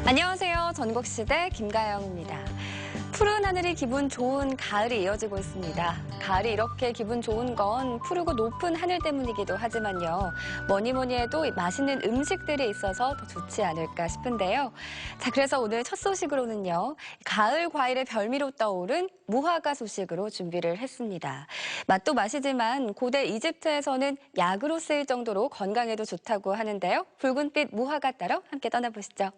안녕하세요. 전국시대 김가영입니다. 푸른 하늘이 기분 좋은 가을이 이어지고 있습니다. 가을이 이렇게 기분 좋은 건 푸르고 높은 하늘 때문이기도 하지만요. 뭐니 해도 맛있는 음식들이 있어서 더 좋지 않을까 싶은데요. 자, 그래서 오늘 첫 소식으로는요. 가을 과일의 별미로 떠오른 무화과 소식으로 준비를 했습니다. 맛도 맛이지만 고대 이집트에서는 약으로 쓰일 정도로 건강에도 좋다고 하는데요. 붉은빛 무화과 따러 함께 떠나보시죠.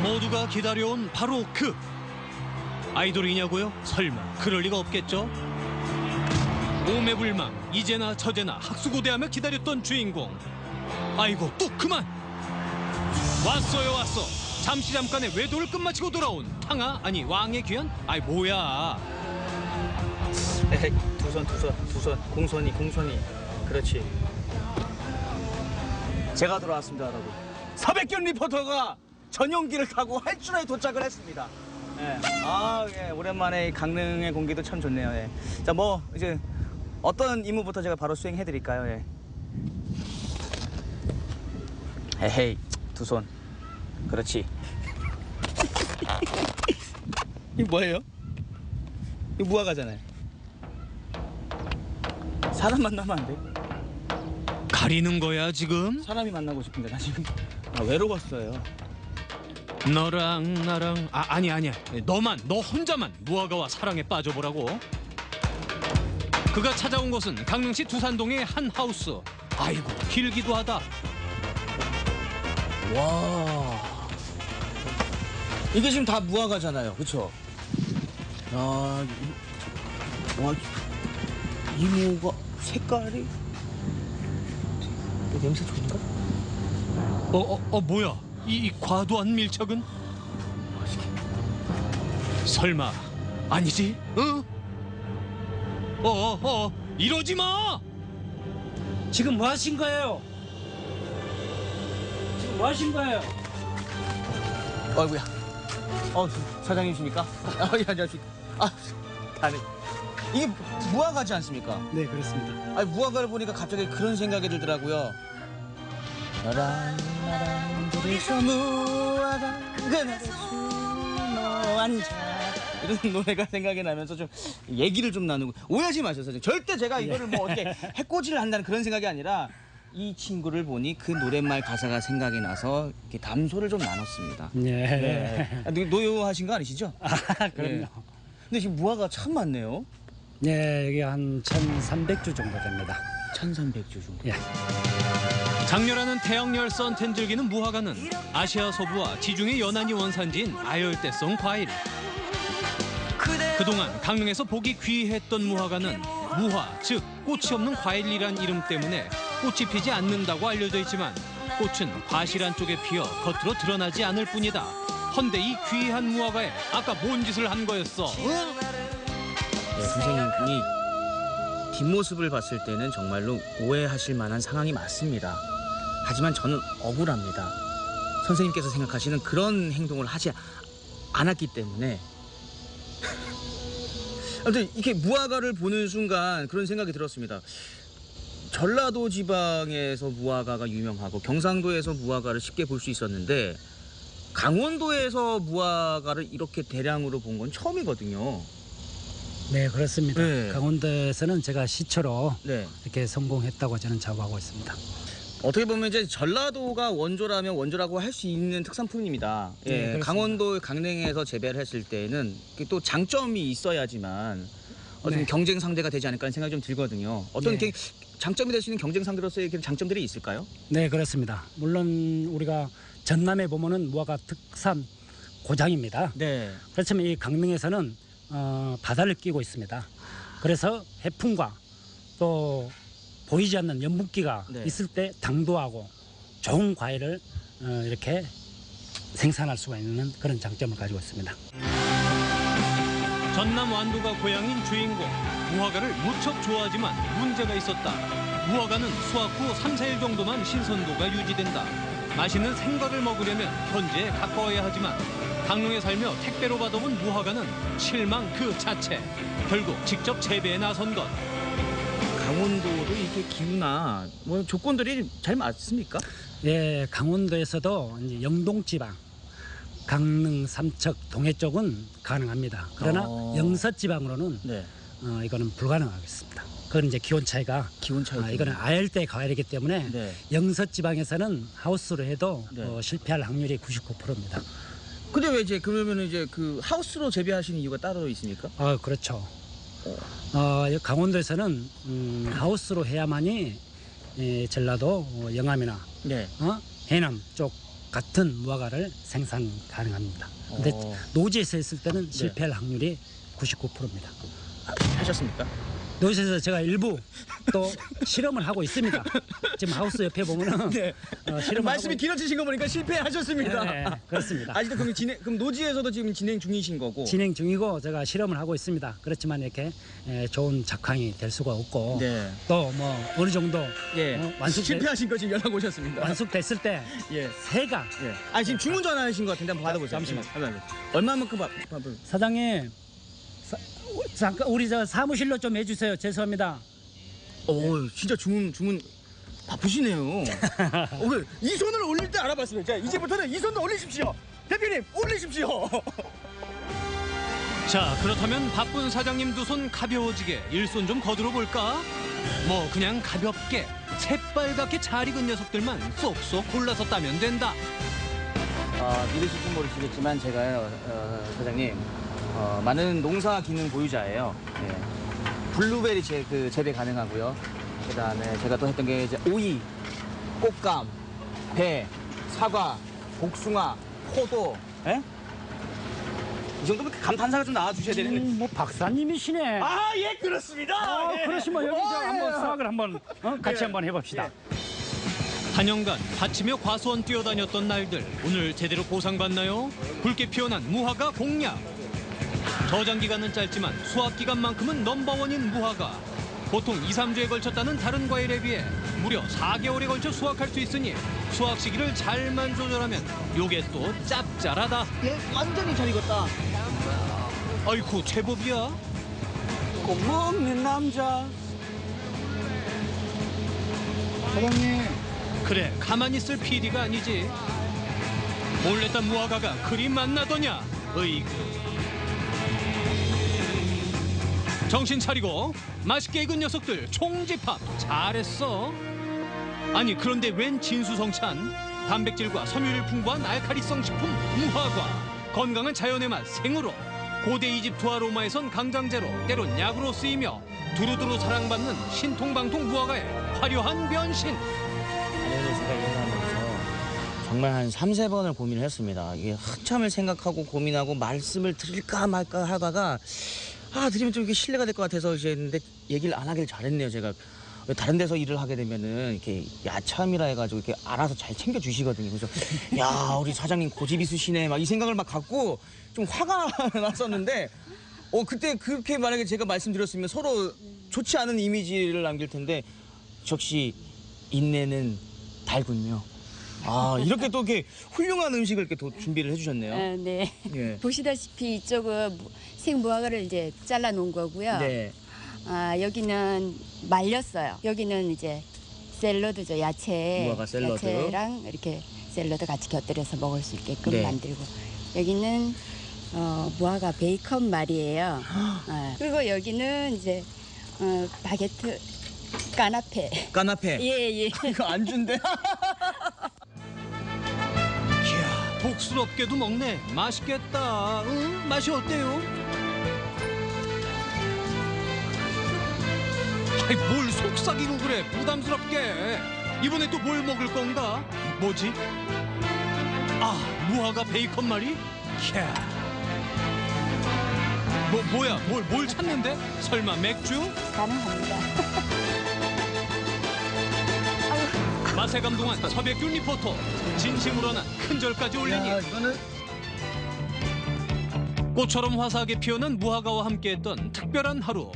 모두가 기다려온 바로 그 아이돌이냐고요? 설마 그럴 리가 없겠죠? 오매불망 이제나 저제나 학수고대하며 기다렸던 주인공. 아이고 뚝 그만. 왔어요 왔어. 잠깐의 외도를 끝마치고 돌아온 탕아 아니 왕의 귀한? 아이 뭐야. 에이, 두 손 공손히 그렇지. 제가 돌아왔습니다 여러분. 서백균 리포터가 전용기를 타고 활주로에 도착을 했습니다. 예, 오랜만에 강릉의 공기도 참 좋네요. 예. 자, 뭐 이제 어떤 임무부터 제가 바로 수행해드릴까요? 예. 에헤이, 두 손. 그렇지. 이거 뭐예요? 이거 무화과잖아요. 사람 만나면 안 돼? 가리는 거야 지금? 사람이 만나고 싶은데 나 지금 외로웠어요. 너랑 나랑 아니야 너 혼자만 무화과와 사랑에 빠져보라고. 그가 찾아온 곳은 강릉시 두산동의 한 하우스. 아이고 길기도 하다. 와, 이게 지금 다 무화과잖아요, 그렇죠? 와, 이 무화과 색깔이 냄새 좋은가? 뭐야? 이 과도한 밀착은? 설마 아니지? 이러지 마! 지금 뭐 하신 거예요? 지금 뭐 하신 거예요? 어이구야. 사장님이십니까? 예, 안녕하십니까? 다들 이게 무화과지 않습니까? 네, 그렇습니다. 아니, 무화과를 보니까 갑자기 그런 생각이 들더라고요. 너랑 나랑 둘이서 무화과 그늘에 숨어 앉아, 이런 노래가 생각이 나면서 좀 얘기를 좀 나누고. 오해하지 마세요, 선생님. 절대 제가 이거를 뭐 어떻게 해코지를 한다는 그런 생각이 아니라 이 친구를 보니 그 노랫말 가사가 생각이 나서 이렇게 담소를 좀 나눴습니다. 네. 네. 노여하신 거 아니시죠? 그럼요. 네. 근데 지금 무화과 참 많네요. 네, 여기 한 1,300주 정도 됩니다. 1,300주 정도. 예. 장렬하는 태양열 선텐 즐기는 무화과는 아시아 서부와 지중해 연안이 원산지인 아열대성 과일. 그동안 강릉에서 보기 귀했던 무화과는 무화, 즉 꽃이 없는 과일이란 이름 때문에 꽃이 피지 않는다고 알려져 있지만 꽃은 과실한 쪽에 피어 겉으로 드러나지 않을 뿐이다. 헌데 이 귀한 무화과에 아까 뭔 짓을 한 거였어? 네, 선생님이 뒷모습을 봤을 때는 정말로 오해하실 만한 상황이 맞습니다. 하지만 저는 억울합니다. 선생님께서 생각하시는 그런 행동을 하지 않았기 때문에. 아무튼 이렇게 무화과를 보는 순간 그런 생각이 들었습니다. 전라도 지방에서 무화과가 유명하고 경상도에서 무화과를 쉽게 볼 수 있었는데 강원도에서 무화과를 이렇게 대량으로 본 건 처음이거든요. 네, 그렇습니다. 네. 강원도에서는 제가 시초로 네. 이렇게 성공했다고 저는 자부하고 있습니다. 어떻게 보면 이제 전라도가 원조라면 원조라고 할 수 있는 특산품입니다. 네, 예, 그렇습니다. 강원도 강릉에서 재배를 했을 때는 또 장점이 있어야지만 어떤 네. 경쟁 상대가 되지 않을까 하는 생각이 좀 들거든요. 어떤 네. 장점이 될 수 있는 경쟁 상대로서의 장점들이 있을까요? 네, 그렇습니다. 물론 우리가 전남에 보면은 무화과 특산 고장입니다. 네. 그렇지만 이 강릉에서는 바다를 끼고 있습니다. 그래서 해풍과 또 보이지 않는 연분기가 네. 있을 때 당도하고 좋은 과일을 이렇게 생산할 수가 있는 그런 장점을 가지고 있습니다. 전남 완도가 고향인 주인공. 무화과를 무척 좋아하지만 문제가 있었다. 무화과는 수확 후 3, 4일 정도만 신선도가 유지된다. 맛있는 생과를 먹으려면 현지에 가까워야 하지만 강릉에 살며 택배로 받아온 무화과는 실망 그 자체. 결국 직접 재배에 나선 것. 강원도도 이렇게 기후나 뭐 조건들이 잘 맞습니까? 예, 강원도에서도 이제 영동지방, 강릉, 삼척, 동해 쪽은 가능합니다. 그러나 영서지방으로는 네. 이거는 불가능하겠습니다. 그건 이제 기온 차이가 이거는 아열대 가열이기 때문에 네. 영서지방에서는 하우스로 해도 네. 실패할 확률이 99%입니다. 근데 왜 이제 그러면은 이제 그 하우스로 재배하시는 이유가 따로 있습니까? 그렇죠. 강원도에서는 하우스로 해야만이 전라도, 영암이나 네. 해남 쪽 같은 무화과를 생산 가능합니다. 근데 노지에서 했을 때는 실패할 확률이 99%입니다. 하셨습니까? 노지에서 제가 일부 또 실험을 하고 있습니다. 지금 하우스 옆에 보면은 네. 실험 말씀이 길어지신 거 보니까 실패하셨습니다. 네, 그렇습니다. 아직도 그럼 노지에서도 지금 진행 중이신 거고. 진행 중이고 제가 실험을 하고 있습니다. 그렇지만 이렇게 좋은 작황이 될 수가 없고 네. 또 뭐 어느 정도 실패하신 거 지금 연락 오셨습니다. 완숙됐을 때 예. 새가 아 지금 주문 전화하신 것 같은데 한번 받아보세요. 잠시만. 얼마만큼 사장님 잠깐 우리 저 사무실로 좀 해주세요. 죄송합니다. 진짜 주문 바쁘시네요. 이 손을 올릴 때 알아봤어요. 자 이제부터는 이 손도 올리십시오. 대표님 올리십시오. 자, 그렇다면 바쁜 사장님 두 손 가벼워지게 일손 좀 거들어 볼까? 뭐 그냥 가볍게 새빨갛게 잘 익은 녀석들만 쏙쏙 골라서 따면 된다. 믿으실지 모르시겠지만 제가요, 사장님, 많은 농사 기능 보유자예요. 네. 블루베리 재배 가능하고요. 그다음에 제가 또 했던 게 이제 오이, 꽃감, 배, 사과, 복숭아, 포도. 예? 이 정도면 감탄사가 좀 나와주셔야 되는데. 뭐 박사님이시네. 예, 그렇습니다. 예. 그러시면 여기 저 한번 수학을 한번 같이 한번 해봅시다. 단연간 밭이며 과수원 뛰어다녔던 날들 오늘 제대로 보상받나요? 붉게 피어난 무화과 공략. 저장 기간은 짧지만 수확 기간만큼은 넘버원인 무화과. 보통 2, 3주에 걸쳐 따는 다른 과일에 비해 무려 4개월에 걸쳐 수확할 수 있으니 수확 시기를 잘만 조절하면 요게 또 짭짤하다. 예, 완전히 잘 익었다. 아이쿠 제법이야. 꼭 먹는 남자. 사장님. 그래 가만히 있을 PD가 아니지. 몰래 딴 무화과가 그리 맛나더냐. 어이구. 정신 차리고 맛있게 익은 녀석들 총집합 잘했어. 아니 그런데 웬 진수성찬 단백질과 섬유를 풍부한 알카리성 식품 무화과. 건강한 자연의 맛 생으로 고대 이집트와 로마에선 강장제로 때론 약으로 쓰이며 두루두루 사랑받는 신통방통 무화과의 화려한 변신. 아니 제가 일하면서 정말 한 3~4번을 고민을 했습니다. 이게 한참을 생각하고 고민하고 말씀을 드릴까 말까 하다가 드리면 좀 이게 신뢰가 될 것 같아서 이제 했는데 얘기를 안 하길 잘했네요. 제가 다른 데서 일을 하게 되면은 이렇게 야참이라 해가지고 이렇게 알아서 잘 챙겨 주시거든요. 그래서 야 우리 사장님 고집 있으시네 막 이 생각을 막 갖고 좀 화가 났었는데 그때 그렇게 만약에 제가 말씀드렸으면 서로 좋지 않은 이미지를 남길 텐데 역시 인내는 달군요. 이렇게 또 이렇게 훌륭한 음식을 이렇게 또 준비를 해주셨네요. 네. 예. 보시다시피 이쪽은 생무화과를 이제 잘라 놓은 거고요. 네. 여기는 말렸어요. 여기는 이제 샐러드죠. 무화과 샐러드. 야채랑 이렇게 샐러드 같이 곁들여서 먹을 수 있게끔 네. 만들고. 여기는 무화과 베이컨 말이에요. 그리고 여기는 이제 바게트 까나페. 까나페. 예. 이거 안주인데. 이야 복스럽게도 먹네. 맛있겠다. 응? 맛이 어때요? 아이 뭘 속삭이고 그래 부담스럽게. 이번에 또 뭘 먹을 건가? 뭐지? 무화과 베이컨 말이? 이야 뭐야 뭘 찾는데? 설마 맥주? 가능합니다. 맛에 감동한 서백균 리포터. 진심으로 난 큰절까지 올리니 이거는 꽃처럼 화사하게 피어난 무화과와 함께했던 특별한 하루.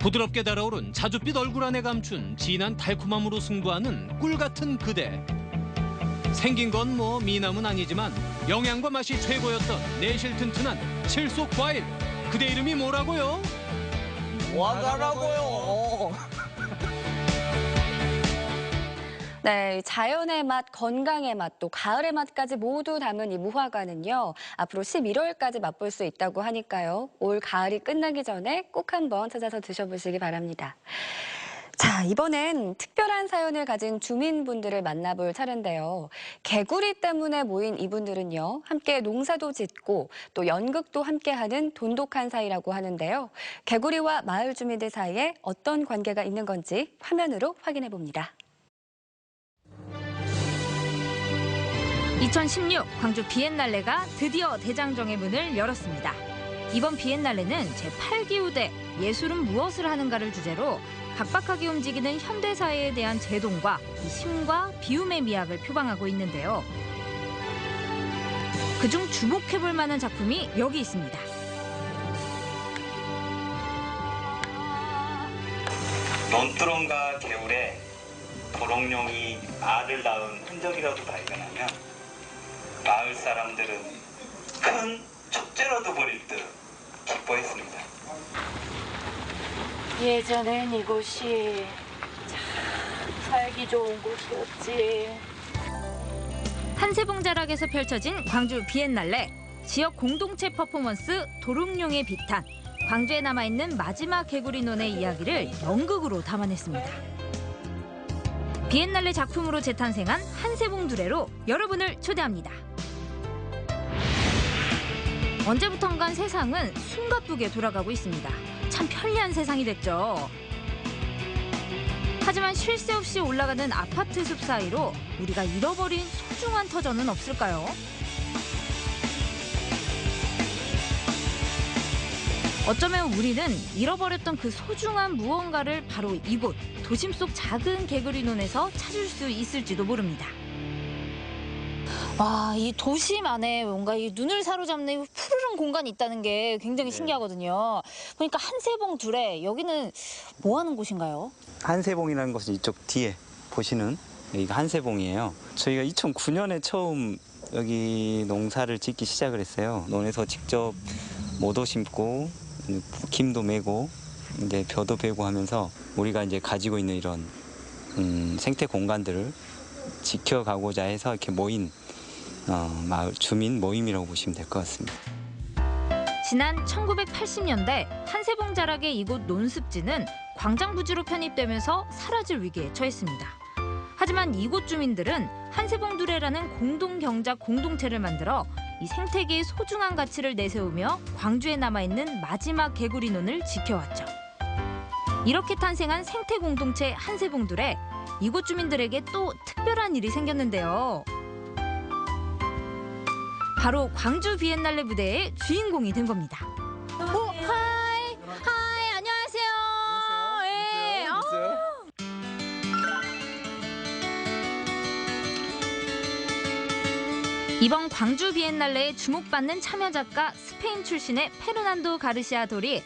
부드럽게 달아오른 자줏빛 얼굴 안에 감춘 진한 달콤함으로 승부하는 꿀같은 그대. 생긴 건 뭐 미남은 아니지만 영양과 맛이 최고였던 내실 튼튼한 칠속 과일. 그대 이름이 뭐라고요? 무화과라고요. 네, 자연의 맛, 건강의 맛, 또 가을의 맛까지 모두 담은 이 무화과는요. 앞으로 11월까지 맛볼 수 있다고 하니까요. 올 가을이 끝나기 전에 꼭 한번 찾아서 드셔보시기 바랍니다. 자, 이번엔 특별한 사연을 가진 주민분들을 만나볼 차례인데요. 개구리 때문에 모인 이분들은요. 함께 농사도 짓고 또 연극도 함께하는 돈독한 사이라고 하는데요. 개구리와 마을 주민들 사이에 어떤 관계가 있는 건지 화면으로 확인해 봅니다. 2016 광주 비엔날레가 드디어 대장정의 문을 열었습니다. 이번 비엔날레는 제8기후대 예술은 무엇을 하는가를 주제로 각박하게 움직이는 현대사회에 대한 제동과 이 심과 비움의 미학을 표방하고 있는데요. 그중 주목해볼 만한 작품이 여기 있습니다. 논두렁과 개울에 도롱뇽이 알을 낳은 흔적이라도 발견하면 마을 사람들은 큰 축제라도 벌일 듯 기뻐했습니다. 예전엔 이곳이 참 살기 좋은 곳이었지. 한세봉자락에서 펼쳐진 광주 비엔날레, 지역 공동체 퍼포먼스 도롱뇽의 비탄, 광주에 남아있는 마지막 개구리논의 이야기를 연극으로 담아냈습니다. 비엔날레 작품으로 재탄생한 한세봉 두레로 여러분을 초대합니다. 언제부턴간 세상은 숨가쁘게 돌아가고 있습니다. 참 편리한 세상이 됐죠. 하지만 쉴 새 없이 올라가는 아파트 숲 사이로 우리가 잃어버린 소중한 터전은 없을까요? 어쩌면 우리는 잃어버렸던 그 소중한 무언가를 바로 이곳 도심 속 작은 개구리논에서 찾을 수 있을지도 모릅니다. 와, 이 도심 안에 뭔가 이 눈을 사로잡는 푸르른 공간이 있다는 게 굉장히 신기하거든요. 그러니까 한세봉 두레, 여기는 뭐 하는 곳인가요? 한세봉이라는 것은 이쪽 뒤에 보시는 여기가 한세봉이에요. 저희가 2009년에 처음 여기 농사를 짓기 시작을 했어요. 논에서 직접 모도 심고 김도 메고 이제 벼도 베고 하면서 우리가 이제 가지고 있는 이런 생태 공간들을 지켜가고자 해서 이렇게 모인 마을 주민 모임이라고 보시면 될 것 같습니다. 지난 1980년대 한세봉 자락의 이곳 논습지는 광장 부지로 편입되면서 사라질 위기에 처했습니다. 하지만 이곳 주민들은 한세봉 두레라는 공동 경작 공동체를 만들어 이 생태계의 소중한 가치를 내세우며 광주에 남아있는 마지막 개구리논을 지켜왔죠. 이렇게 탄생한 생태 공동체 한세봉 두레, 이곳 주민들에게 또 특별한 일이 생겼는데요. 바로 광주 비엔날레 무대의 주인공이 된 겁니다. 하이, 안녕하세요. 예. 이번 광주 비엔날레에 주목받는 참여 작가 스페인 출신의 페르난도 가르시아 돌이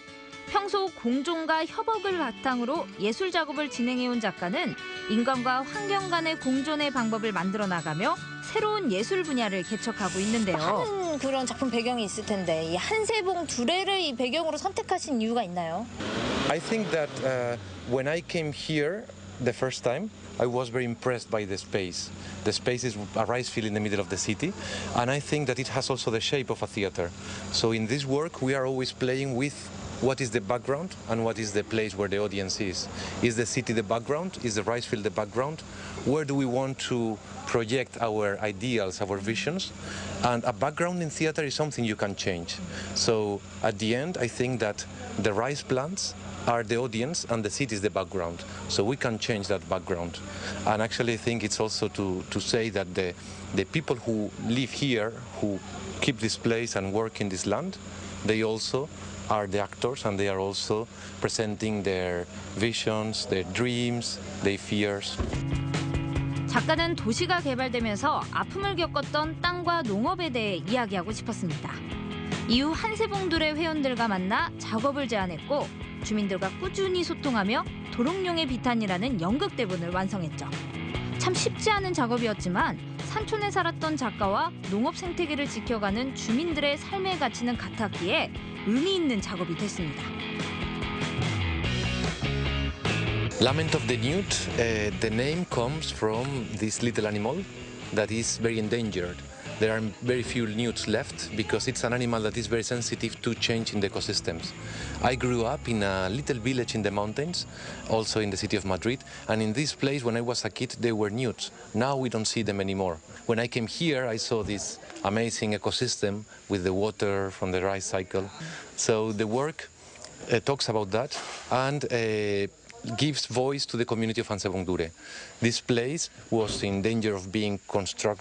평소 공존과 협업을 바탕으로 예술 작업을 진행해온 작가는 인간과 환경 간의 공존의 방법을 만들어 나가며 새로운 예술 분야를 개척하고 있는데요. 한 그런 작품 배경이 있을 텐데 이 한세봉 두레를 이 배경으로 선택하신 이유가 있나요? I think that when I came here the first time, I was very impressed by the space. The space is a rice field in the middle of the city, and I think that it has also the shape of a theater. So in this work, we are always playing with what is the background and what is the place where the audience is. Is the city the background? Is the rice field the background? Where do we want to project our ideals, our visions? And a background in theater is something you can change. So at the end, I think that the rice plants are the audience and the city is the background. So we can change that background. And actually I think it's also to say that the people who live here, who keep this place and work in this land, they also are the actors and they are also presenting their visions, their dreams, their fears. 작가는 도시가 개발되면서 아픔을 겪었던 땅과 농업에 대해 이야기하고 싶었습니다. 이후 한세봉 두레 회원들과 만나 작업을 제안했고 주민들과 꾸준히 소통하며 도롱뇽의 비탄이라는 연극 대본을 완성했죠. 참 쉽지 않은 작업이었지만 산촌에 살았던 작가와 농업 생태계를 지켜가는 주민들의 삶의 가치는 같았기에 의미 있는 작업이 됐습니다. Lament of the newt, the name comes from this little animal that is very endangered. There are very few newts left because it's an animal that is very sensitive to change in the ecosystems. I grew up in a little village in the mountains, also in the city of Madrid, and in this place when I was a kid there were newts. Now we don't see them anymore. When I came here I saw this amazing ecosystem with the water from the rice cycle. So the work talks about that and gives voice to the community of Hansebongdure. This place was in danger of being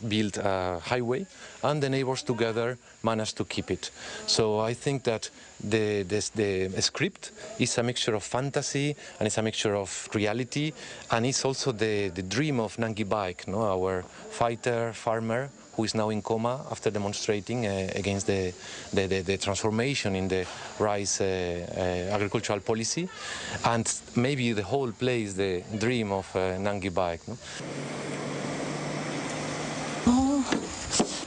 built a highway, and the neighbors together managed to keep it. So I think that the script is a mixture of fantasy and it's a mixture of reality, and it's also the dream of Nangi Baik, no? Our fighter, farmer, who is now in coma after demonstrating against the transformation in the rice agricultural policy, and maybe the whole place, the dream of Nangi Baik. No?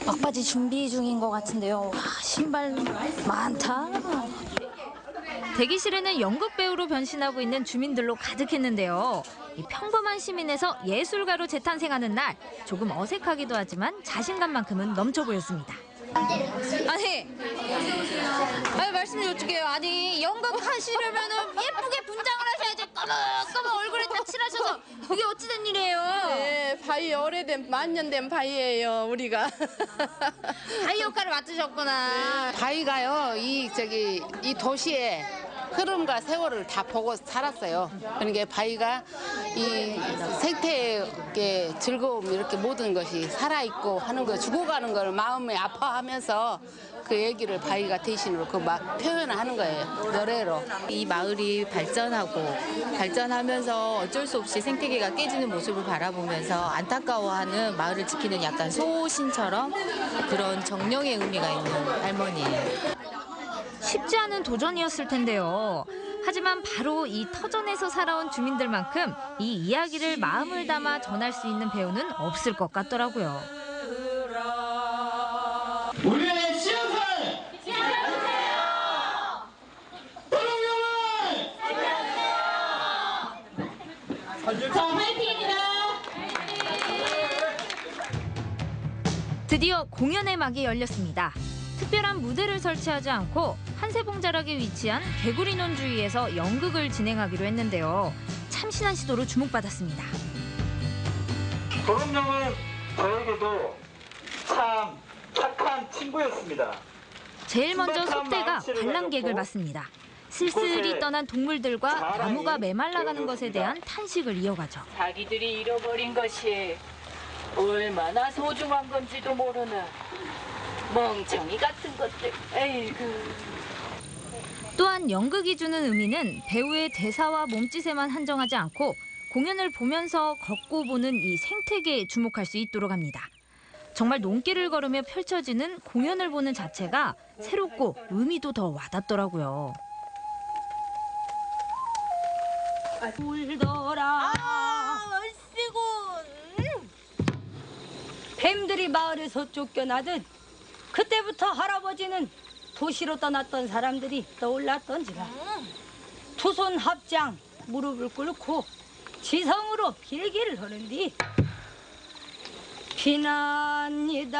막바지 준비 중인 것 같은데요. 와, 신발 많다. 대기실에는 연극 배우로 변신하고 있는 주민들로 가득했는데요. 이 평범한 시민에서 예술가로 재탄생하는 날, 조금 어색하기도 하지만 자신감만큼은 넘쳐 보였습니다. 아니 말씀 좀 어떻게 해요? 아니 연극 하시려면은 예쁘게 분장을 하셔야지. 까만 얼굴에 다 칠하셔서 이게 어찌된 일이에요? 네, 바위 오래된 만년된 바위예요 우리가. 바위 역할을 맡으셨구나. 바위가요 이 도시의 흐름과 세월을 다 보고 살았어요. 그러니까 바위가 이 생태의 즐거움 이렇게 모든 것이 살아있고 하는 거 죽어가는 걸 마음에 아파하면서 그 얘기를 바위가 대신으로 표현을 하는 거예요. 노래로. 이 마을이 발전하면서 어쩔 수 없이 생태계가 깨지는 모습을 바라보면서 안타까워하는 마을을 지키는 약간 소신처럼 그런 정령의 의미가 있는 할머니예요. 쉽지 않은 도전이었을 텐데요. 하지만 바로 이 터전에서 살아온 주민들만큼 이 이야기를 마음을 담아 전할 수 있는 배우는 없을 것 같더라고요. 우리의 시연을 지켜주세요. 도롱뇽을 자, 화이팅입니다. 드디어 공연의 막이 열렸습니다. 특별한 무대를 설치하지 않고 한세봉자락에 위치한 개구리논 주위에서 연극을 진행하기로 했는데요. 참신한 시도로 주목받았습니다. 도롱뇽은 저에게도 참 착한 친구였습니다. 제일 먼저 소떼가 관람객을 맞습니다. 쓸쓸히 떠난 동물들과 나무가 메말라가는 것에 대한 탄식을 이어가죠. 자기들이 잃어버린 것이 얼마나 소중한 건지도 모르는 멍청이 같은 것들. 에이구. 또한 연극이 주는 의미는 배우의 대사와 몸짓에만 한정하지 않고 공연을 보면서 걷고 보는 이 생태계에 주목할 수 있도록 합니다. 정말 논길을 걸으며 펼쳐지는 공연을 보는 자체가 새롭고 의미도 더 와닿더라고요. 울더라. 얼씨군. 뱀들이 마을에서 쫓겨나듯 그때부터 할아버지는 도시로 떠났던 사람들이 떠올랐던지라. 두 손 합장 무릎을 꿇고 지성으로 길기를 하는 뒤 비난이다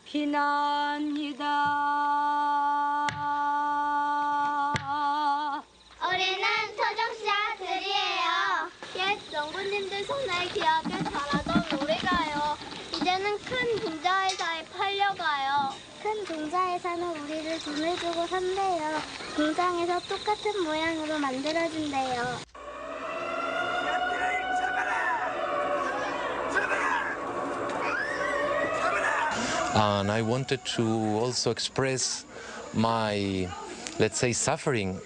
비난이다. 올해는 토종씨앗들이에요. 옛 농부님들 손에 귀하게 자라던 노래가요. 이제는 큰 동자회사에 팔려가요. 큰 동자회사는 우리를 돈을 주고 산대요. 공장에서 똑같은 모양으로 만들어준대요. And I wanted to also express my, let's say, suffering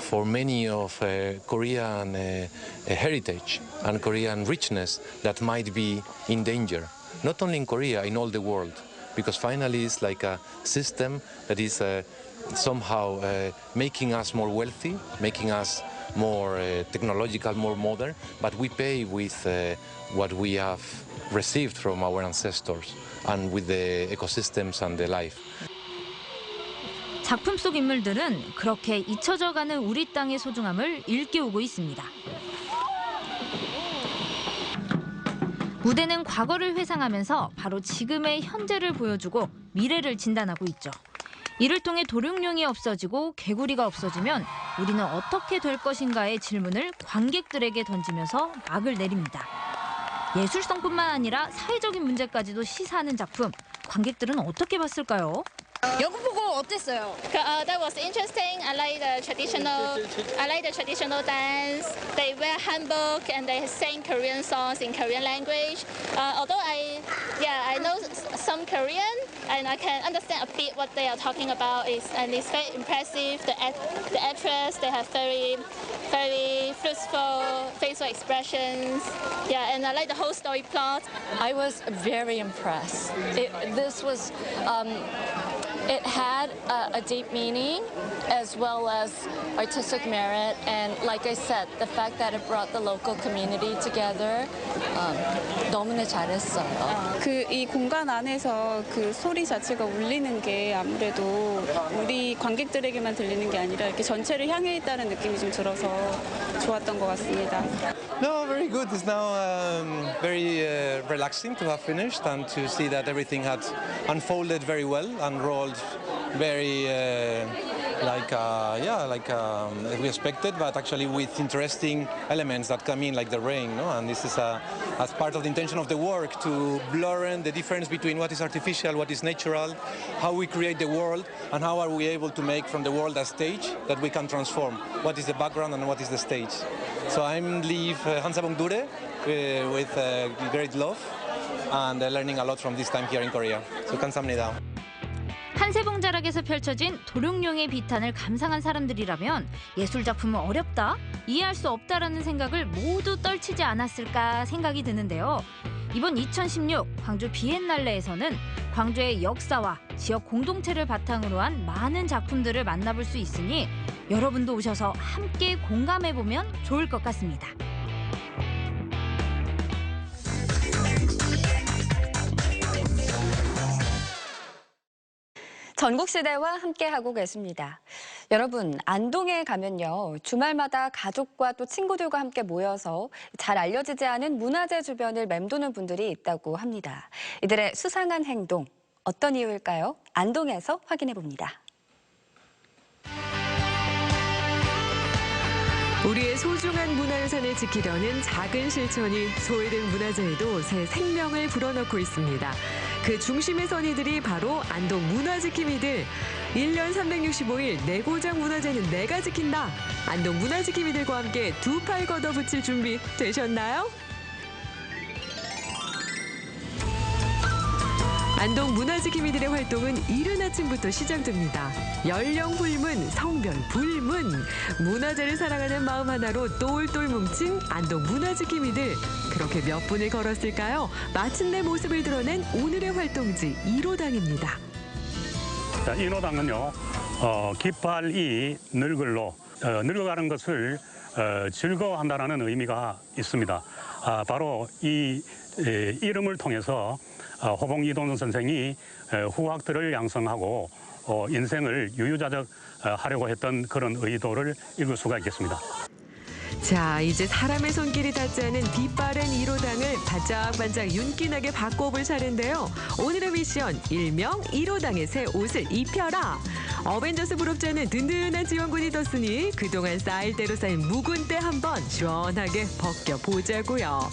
for many of Korean heritage and Korean richness that might be in danger. Not only in Korea, in all the world. Because finally it's like a system that is somehow making us more wealthy, making us more technological, more modern, but we pay with what we have received from our ancestors and with the ecosystems and the life. 작품 속 인물들은 그렇게 잊혀져가는 우리 땅의 소중함을 일깨우고 있습니다. 무대는 과거를 회상하면서 바로 지금의 현재를 보여주고 미래를 진단하고 있죠. 이를 통해 도룡뇽이 없어지고 개구리가 없어지면 우리는 어떻게 될 것인가의 질문을 관객들에게 던지면서 막을 내립니다. 예술성뿐만 아니라 사회적인 문제까지도 시사하는 작품, 관객들은 어떻게 봤을까요? 연극 보고 어땠어요? That was interesting. I like the traditional dance. They wear hanbok and they sing Korean songs in Korean language. Although I know some Korean and I can understand a bit what they are talking about. And it's very impressive. The actress, they have very fruitful facial expressions. Yeah, and I like the whole story plot. I was very impressed. It had a deep meaning as well as artistic merit, and like I said, the fact that it brought the local community together, 너무나 잘했어요. 이 공간 안에서 그 소리 자체가 울리는 게 아무래도 우리 관객들에게만 들리는 게 아니라 이렇게 전체를 향해 있다는 느낌이 좀 들어서 좋았던 것 같습니다. No, very good. It's now very relaxing to have finished and to see that everything had unfolded very well, unrolled very like we expected, but actually with interesting elements that come in, like the rain, no? And this is as part of the intention of the work to blur the difference between what is artificial, what is natural, how we create the world, and how are we able to make from the world a stage that we can transform. What is the background and what is the stage? So I'm leave Hansabong Dure with great love and learning a lot from this time here in Korea. So 감사합니다. 한세봉자락에서 펼쳐진 도룡뇽의 비탄을 감상한 사람들이라면 예술 작품은 어렵다, 이해할 수 없다라는 생각을 모두 떨치지 않았을까 생각이 드는데요. 이번 2016 광주 비엔날레에서는 광주의 역사와 지역 공동체를 바탕으로 한 많은 작품들을 만나볼 수 있으니 여러분도 오셔서 함께 공감해보면 좋을 것 같습니다. 전국시대와 함께하고 계십니다. 여러분, 안동에 가면요, 주말마다 가족과 또 친구들과 함께 모여서 잘 알려지지 않은 문화재 주변을 맴도는 분들이 있다고 합니다. 이들의 수상한 행동, 어떤 이유일까요? 안동에서 확인해봅니다. 우리의 소중한 문화유산을 지키려는 작은 실천이 소외된 문화재에도 새 생명을 불어넣고 있습니다. 그 중심의 선의들이 바로 안동 문화지킴이들. 1년 365일 내 고장 문화재는 내가 지킨다. 안동 문화지킴이들과 함께 두 팔 걷어붙일 준비 되셨나요? 안동 문화지킴이들의 활동은 이른 아침부터 시작됩니다. 연령 불문, 성별 불문, 문화재를 사랑하는 마음 하나로 똘똘 뭉친 안동 문화지킴이들. 그렇게 몇 분을 걸었을까요? 마침내 모습을 드러낸 오늘의 활동지 1호당입니다. 자, 1호당은요, 깃발이 늙을로 늙어가는 것을 즐거워한다는 의미가 있습니다. 바로 이 이름을 통해서 호봉 이동준 선생이 후학들을 양성하고 인생을 유유자적하려고 했던 그런 의도를 읽을 수가 있겠습니다. 자, 이제 사람의 손길이 닿지 않은 빛바랜 1호당을 반짝반짝 윤기나게 바꿔볼 차례인데요. 오늘의 미션, 일명 1호당의 새 옷을 입혀라. 어벤져스 부럽지않은 든든한 지원군이 떴으니 그동안 쌓일 대로 쌓인 묵은 때 한번 시원하게 벗겨보자고요.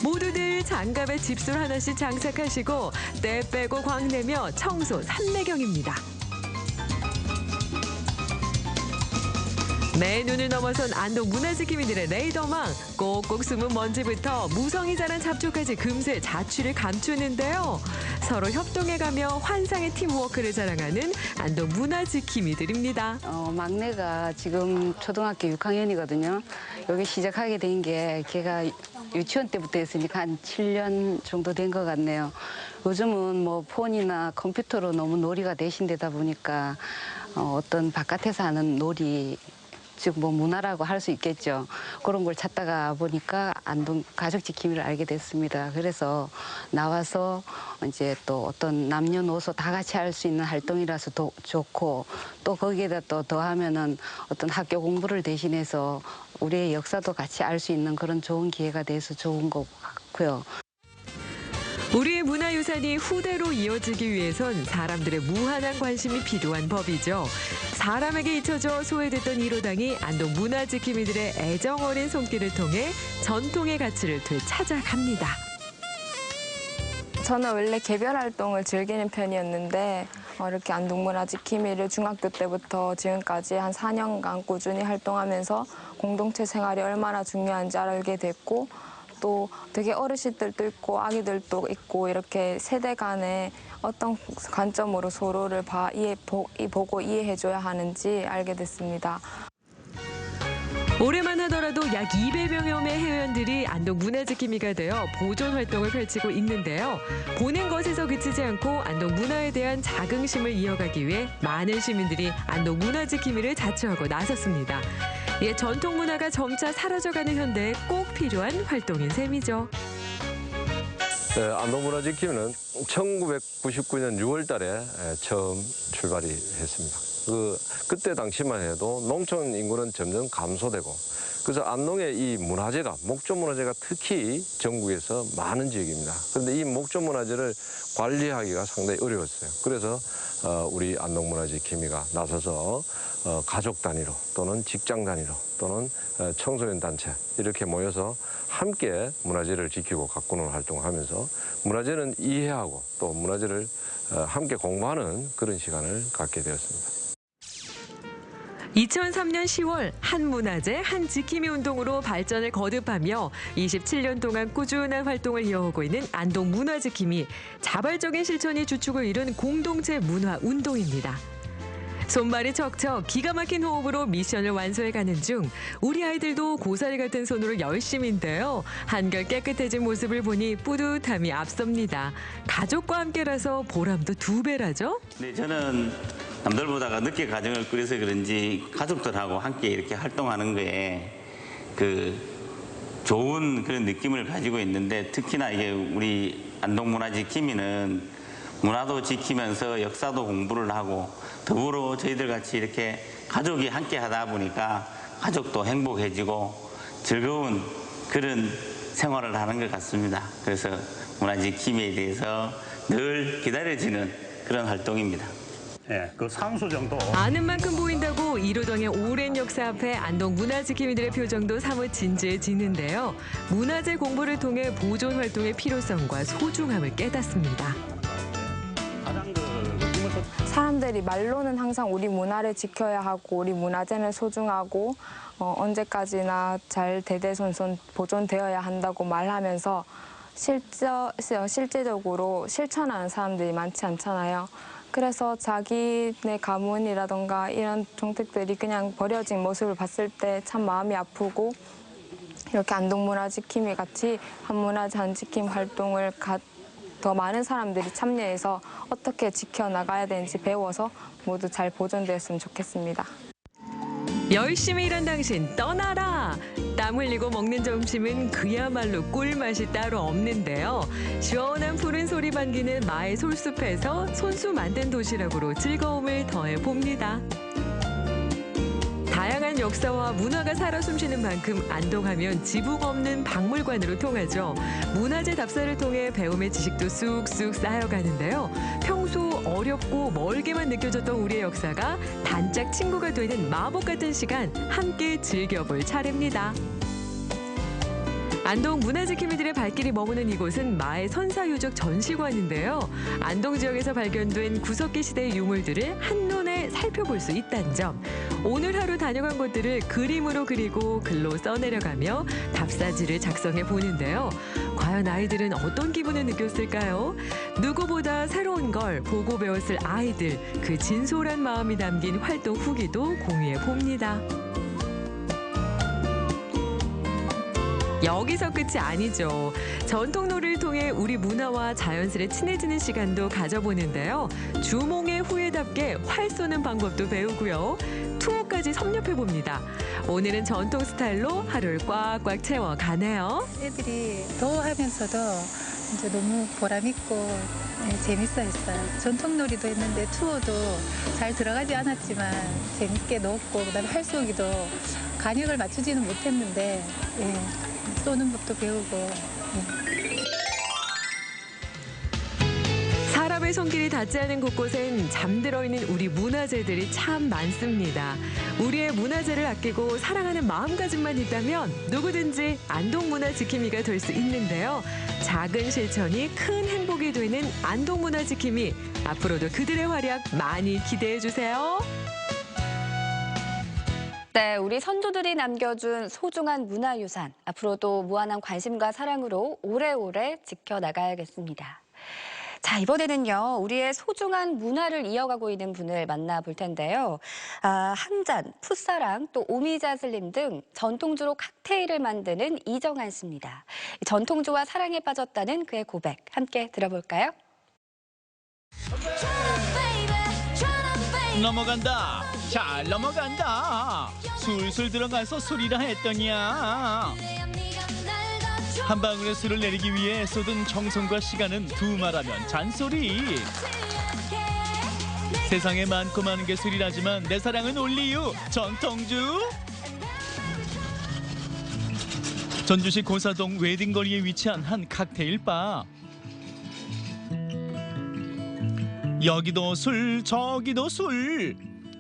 모두들 장갑에 집술 하나씩 장착하시고 때 빼고 광내며 청소 삼매경입니다. 내 눈을 넘어선 안동 문화지킴이들의 레이더망. 꼭꼭 숨은 먼지부터 무성이 자란 잡초까지 금세 자취를 감추는데요. 서로 협동해가며 환상의 팀워크를 자랑하는 안동 문화지킴이들입니다. 막내가 지금 초등학교 6학년이거든요. 여기 시작하게 된 게 걔가 유치원 때부터 했으니까 한 7년 정도 된 것 같네요. 요즘은 뭐 폰이나 컴퓨터로 너무 놀이가 대신되다 보니까 어떤 바깥에서 하는 놀이 즉 뭐 문화라고 할 수 있겠죠. 그런 걸 찾다가 보니까 안동 가족지킴이를 알게 됐습니다. 그래서 나와서 이제 또 어떤 남녀노소 다 같이 할 수 있는 활동이라서 더 좋고, 또 거기에다 또 더하면은 어떤 학교 공부를 대신해서 우리의 역사도 같이 알 수 있는 그런 좋은 기회가 돼서 좋은 것 같고요. 우리의 문화유산이 후대로 이어지기 위해선 사람들의 무한한 관심이 필요한 법이죠. 사람에게 잊혀져 소외됐던 1호당이 안동 문화지킴이들의 애정 어린 손길을 통해 전통의 가치를 되찾아갑니다. 저는 원래 개별 활동을 즐기는 편이었는데 이렇게 안동 문화지킴이를 중학교 때부터 지금까지 한 4년간 꾸준히 활동하면서 공동체 생활이 얼마나 중요한지 알게 됐고, 또 되게 어르신들도 있고 아기들도 있고 이렇게 세대 간에 어떤 관점으로 서로를 보고 이해해줘야 하는지 알게 됐습니다. 올해만 하더라도 약 200여여 명의 회원들이 안동 문화지킴이가 되어 보존 활동을 펼치고 있는데요. 보는 것에서 그치지 않고 안동 문화에 대한 자긍심을 이어가기 위해 많은 시민들이 안동 문화지킴이를 자처하고 나섰습니다. 옛 전통 문화가 점차 사라져가는 현대에 꼭 필요한 활동인 셈이죠. 안동 문화지킴이는 1999년 6월 달에 처음 출발이 했습니다. 그때 당시만 해도 농촌 인구는 점점 감소되고, 그래서 안동의 이 문화재가, 목조 문화재가 특히 전국에서 많은 지역입니다. 그런데 이 목조 문화재를 관리하기가 상당히 어려웠어요. 그래서 우리 안동 문화지킴이가 나서서 가족 단위로 또는 직장 단위로 또는 청소년 단체 이렇게 모여서 함께 문화재를 지키고 가꾸는 활동을 하면서 문화재는 이해하고 또 문화재를 함께 공부하는 그런 시간을 갖게 되었습니다. 2003년 10월 한 문화재 한 지킴이 운동으로 발전을 거듭하며 27년 동안 꾸준한 활동을 이어오고 있는 안동 문화지킴이, 자발적인 실천이 주축을 이룬 공동체 문화 운동입니다. 손발이 척척 기가 막힌 호흡으로 미션을 완수해가는 중 우리 아이들도 고사리 같은 손으로 열심인데요. 한결 깨끗해진 모습을 보니 뿌듯함이 앞섭니다. 가족과 함께라서 보람도 2배라죠? 네, 저는 남들보다가 늦게 가정을 꾸려서 그런지 가족들하고 함께 이렇게 활동하는 거에 좋은 그런 느낌을 가지고 있는데, 특히나 이게 우리 안동문화지킴이는 문화도 지키면서 역사도 공부를 하고 더불어 저희들 같이 이렇게 가족이 함께 하다 보니까 가족도 행복해지고 즐거운 그런 생활을 하는 것 같습니다. 그래서 문화지킴이에 대해서 늘 기다려지는 그런 활동입니다. 예, 그 상수 정도. 아는 만큼 보인다고 1호당의 오랜 역사 앞에 안동 문화지킴이들의 표정도 사뭇 진지해지는데요. 문화재 공부를 통해 보존 활동의 필요성과 소중함을 깨닫습니다. 사람들이 말로는 항상 우리 문화를 지켜야 하고 우리 문화재는 소중하고 언제까지나 잘 대대손손 보존되어야 한다고 말하면서 실제적으로 실천하는 사람들이 많지 않잖아요. 그래서 자기네 가문이라던가 이런 종택들이 그냥 버려진 모습을 봤을 때 참 마음이 아프고, 이렇게 안동문화지킴이 같이 한문화재 한지킴 활동을 더 많은 사람들이 참여해서 어떻게 지켜나가야 되는지 배워서 모두 잘 보존되었으면 좋겠습니다. 열심히 일한 당신 떠나라! 땀 흘리고 먹는 점심은 그야말로 꿀맛이 따로 없는데요. 시원한 푸른 소리 반기는 마을 솔숲에서 손수 만든 도시락으로 즐거움을 더해봅니다. 다양한 역사와 문화가 살아 숨쉬는 만큼 안동하면 지붕 없는 박물관으로 통하죠. 문화재 답사를 통해 배움의 지식도 쑥쑥 쌓여가는데요. 평소 어렵고 멀게만 느껴졌던 우리의 역사가 단짝 친구가 되는 마법 같은 시간 함께 즐겨볼 차례입니다. 안동 문화지킴이들의 발길이 머무는 이곳은 마을 선사유적 전시관인데요. 안동 지역에서 발견된 구석기 시대의 유물들을 한눈에 살펴볼 수 있다는 점. 오늘 하루 다녀간 곳들을 그림으로 그리고 글로 써내려가며 답사지를 작성해 보는데요. 과연 아이들은 어떤 기분을 느꼈을까요? 누구보다 새로운 걸 보고 배웠을 아이들, 그 진솔한 마음이 담긴 활동 후기도 공유해 봅니다. 여기서 끝이 아니죠. 전통놀이를 통해 우리 문화와 자연스레 친해지는 시간도 가져보는데요. 주몽의 후예답게 활 쏘는 방법도 배우고요. 투어까지 섭렵해봅니다. 오늘은 전통 스타일로 하루를 꽉꽉 채워가네요. 애들이 더워하면서도 이제 너무 보람있고 재밌어했어요. 전통놀이도 했는데 투어도 잘 들어가지 않았지만 재밌게 놀고 그다음에 활쏘기도 간역을 맞추지는 못했는데 쏘는 법도 배우고. 사람의 손길이 닿지 않은 곳곳엔 잠들어 있는 우리 문화재들이 참 많습니다. 우리의 문화재를 아끼고 사랑하는 마음가짐만 있다면 누구든지 안동문화지킴이가 될 수 있는데요. 작은 실천이 큰 행복이 되는 안동문화지킴이, 앞으로도 그들의 활약 많이 기대해 주세요. 네, 우리 선조들이 남겨준 소중한 문화유산, 앞으로도 무한한 관심과 사랑으로 오래오래 지켜나가야겠습니다. 자, 이번에는요, 우리의 소중한 문화를 이어가고 있는 분을 만나볼 텐데요. 한잔, 풋사랑, 또 오미자슬림 등 전통주로 칵테일을 만드는 이정한 씨입니다. 전통주와 사랑에 빠졌다는 그의 고백, 함께 들어볼까요? 넘어간다. 잘 넘어간다. 술술 들어가서 술이라 했더니야. 한 방울의 술을 내리기 위해 쏟은 정성과 시간은 두말하면 잔소리. 세상에 많고 많은 게 술이라지만 내 사랑은 올리유 전통주. 전주시 고사동 웨딩거리에 위치한 한 칵테일 바. 여기도 술 저기도 술.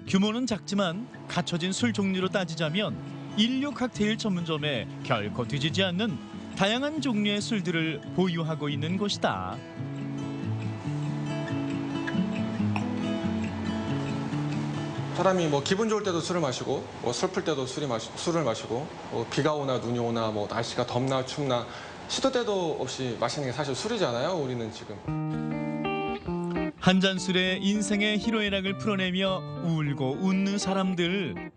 규모는 작지만 갖춰진 술 종류로 따지자면 인류 칵테일 전문점에 결코 뒤지지 않는 다양한 종류의 술들을 보유하고 있는 곳이다. 사람이 뭐 기분 좋을 때도 술을 마시고, 뭐 슬플 때도 술을 마시고, 뭐 비가 오나 눈이 오나, 뭐 날씨가 덥나 춥나 시도 때도 없이 마시는 게 사실 술이잖아요. 우리는 지금. 한 잔 술에 인생의 희로애락을 풀어내며 울고 웃는 사람들.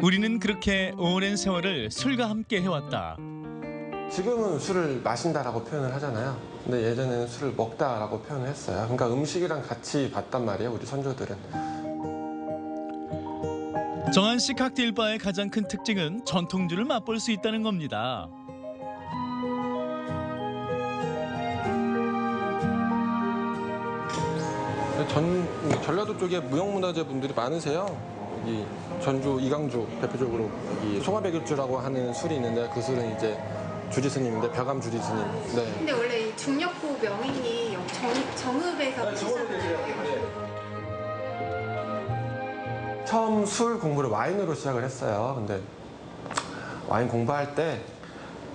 우리는 그렇게 오랜 세월을 술과 함께 해왔다. 지금은 술을 마신다라고 표현을 하잖아요. 근데 예전에는 술을 먹다라고 표현을 했어요. 그러니까 음식이랑 같이 봤단 말이에요, 우리 선조들은. 정한 씨 칵테일 바의 가장 큰 특징은 전통주를 맛볼 수 있다는 겁니다. 전라도 쪽에 무형문화재 분들이 많으세요. 이 전주 이강주 대표적으로 이 송화백일주라고 하는 술이 있는데 그 술은 이제 주지 스님인데 벼감 주지 스님. 네. 근데 원래 이 중력고 명인이 정읍에서 처음 술 공부를 와인으로 시작을 했어요. 근데 와인 공부할 때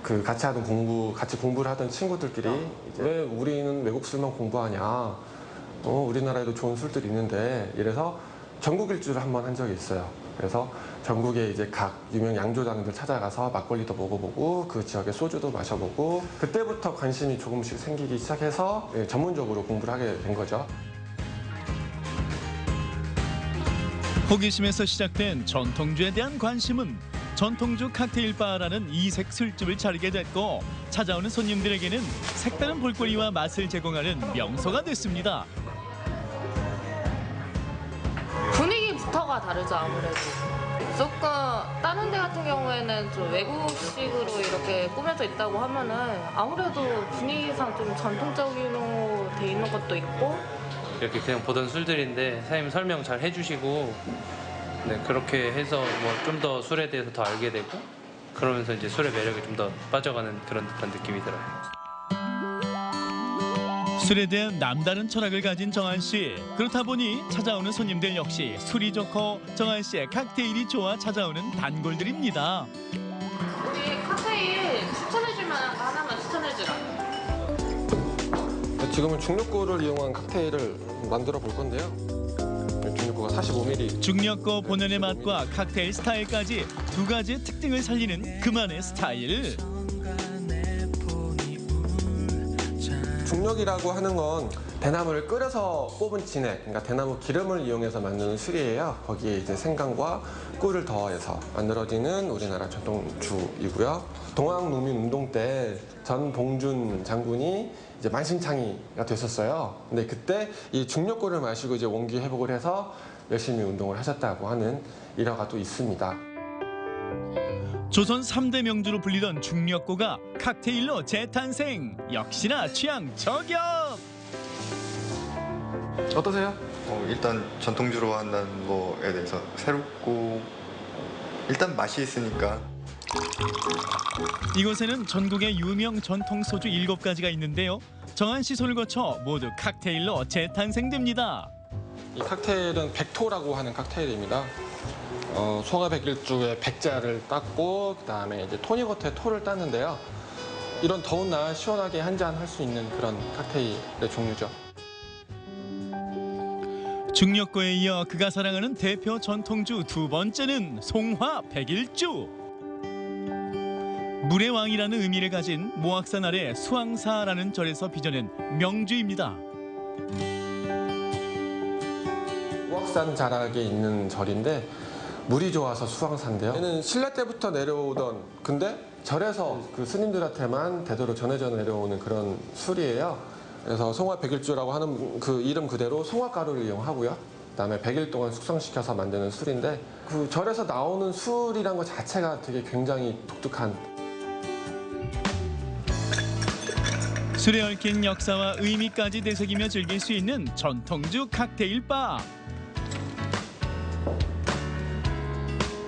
그 같이 공부를 하던 친구들끼리 이제 왜 우리는 외국 술만 공부하냐? 우리나라에도 좋은 술들이 있는데 이래서 전국 일주를 한번 한 적이 있어요. 그래서 전국에 이제 각 유명 양조장들 찾아가서 막걸리도 먹어보고 그 지역의 소주도 마셔보고 그때부터 관심이 조금씩 생기기 시작해서 전문적으로 공부를 하게 된 거죠. 호기심에서 시작된 전통주에 대한 관심은 전통주 칵테일 바라는 이색 술집을 차리게 됐고 찾아오는 손님들에게는 색다른 볼거리와 맛을 제공하는 명소가 됐습니다. 분위기부터가 다르죠, 아무래도. 조금 다른 데 같은 경우에는 좀 외국식으로 이렇게 꾸며져 있다고 하면은 아무래도 분위기상 좀 전통적으로 돼 있는 것도 있고 이렇게 그냥 보던 술들인데 사장님 설명 잘 해주시고 네, 그렇게 해서 뭐 좀 더 술에 대해서 더 알게 되고 그러면서 이제 술의 매력에 좀 더 빠져가는 그런 듯한 느낌이 들어요. 술에 대한 남다른 철학을 가진 정한 씨. 그렇다 보니 찾아오는 손님들 역시 술이 좋고 정한 씨의 칵테일이 좋아 찾아오는 단골들입니다. 우리 칵테일 추천해줄 만한 거 하나만 추천해주라. 지금은 중력고를 이용한 칵테일을 만들어 볼 건데요. 중력고가 45ml. 중력고 본연의 맛과 칵테일 스타일까지 두 가지 특징을 살리는 그만의 스타일. 중력이라고 하는 건 대나무를 끓여서 뽑은 진액, 그러니까 대나무 기름을 이용해서 만드는 술이에요. 거기에 이제 생강과 꿀을 더해서 만들어지는 우리나라 전통주이고요. 동학농민운동 때 전봉준 장군이 이제 만신창이가 됐었어요. 근데 그때 이 중력고를 마시고 이제 원기 회복을 해서 열심히 운동을 하셨다고 하는 일화가 또 있습니다. 조선 3대 명주로 불리던 중력고가 칵테일로 재탄생. 역시나 취향 저격. 어떠세요? 일단 전통주로 한다는 거에 대해서 새롭고 일단 맛이 있으니까. 이곳에는 전국의 유명 전통 소주 7가지가 있는데요. 정한 씨 손을 거쳐 모두 칵테일로 재탄생됩니다. 이 칵테일은 백토라고 하는 칵테일입니다. 송화 백일주의 백자를 땄고 그다음에 이제 토닉워터의 토를 땄는데요. 이런 더운 날 시원하게 한잔 할 수 있는 그런 칵테일의 종류죠. 중력고에 이어 그가 사랑하는 대표 전통주 두 번째는 송화 백일주. 물의 왕이라는 의미를 가진 모악산 아래 수왕사라는 절에서 빚어낸 명주입니다. 모악산 자락에 있는 절인데 물이 좋아서 수왕사인데요. 얘는 신라 때부터 내려오던, 근데 절에서 그 스님들한테만 대대로 전해져 내려오는 그런 술이에요. 그래서 송화 백일주라고 하는 그 이름 그대로 송화가루를 이용하고요. 그다음에 100일 동안 숙성시켜서 만드는 술인데 그 절에서 나오는 술이란 것 자체가 되게 굉장히 독특한. 술에 얽힌 역사와 의미까지 되새기며 즐길 수 있는 전통주 칵테일 바.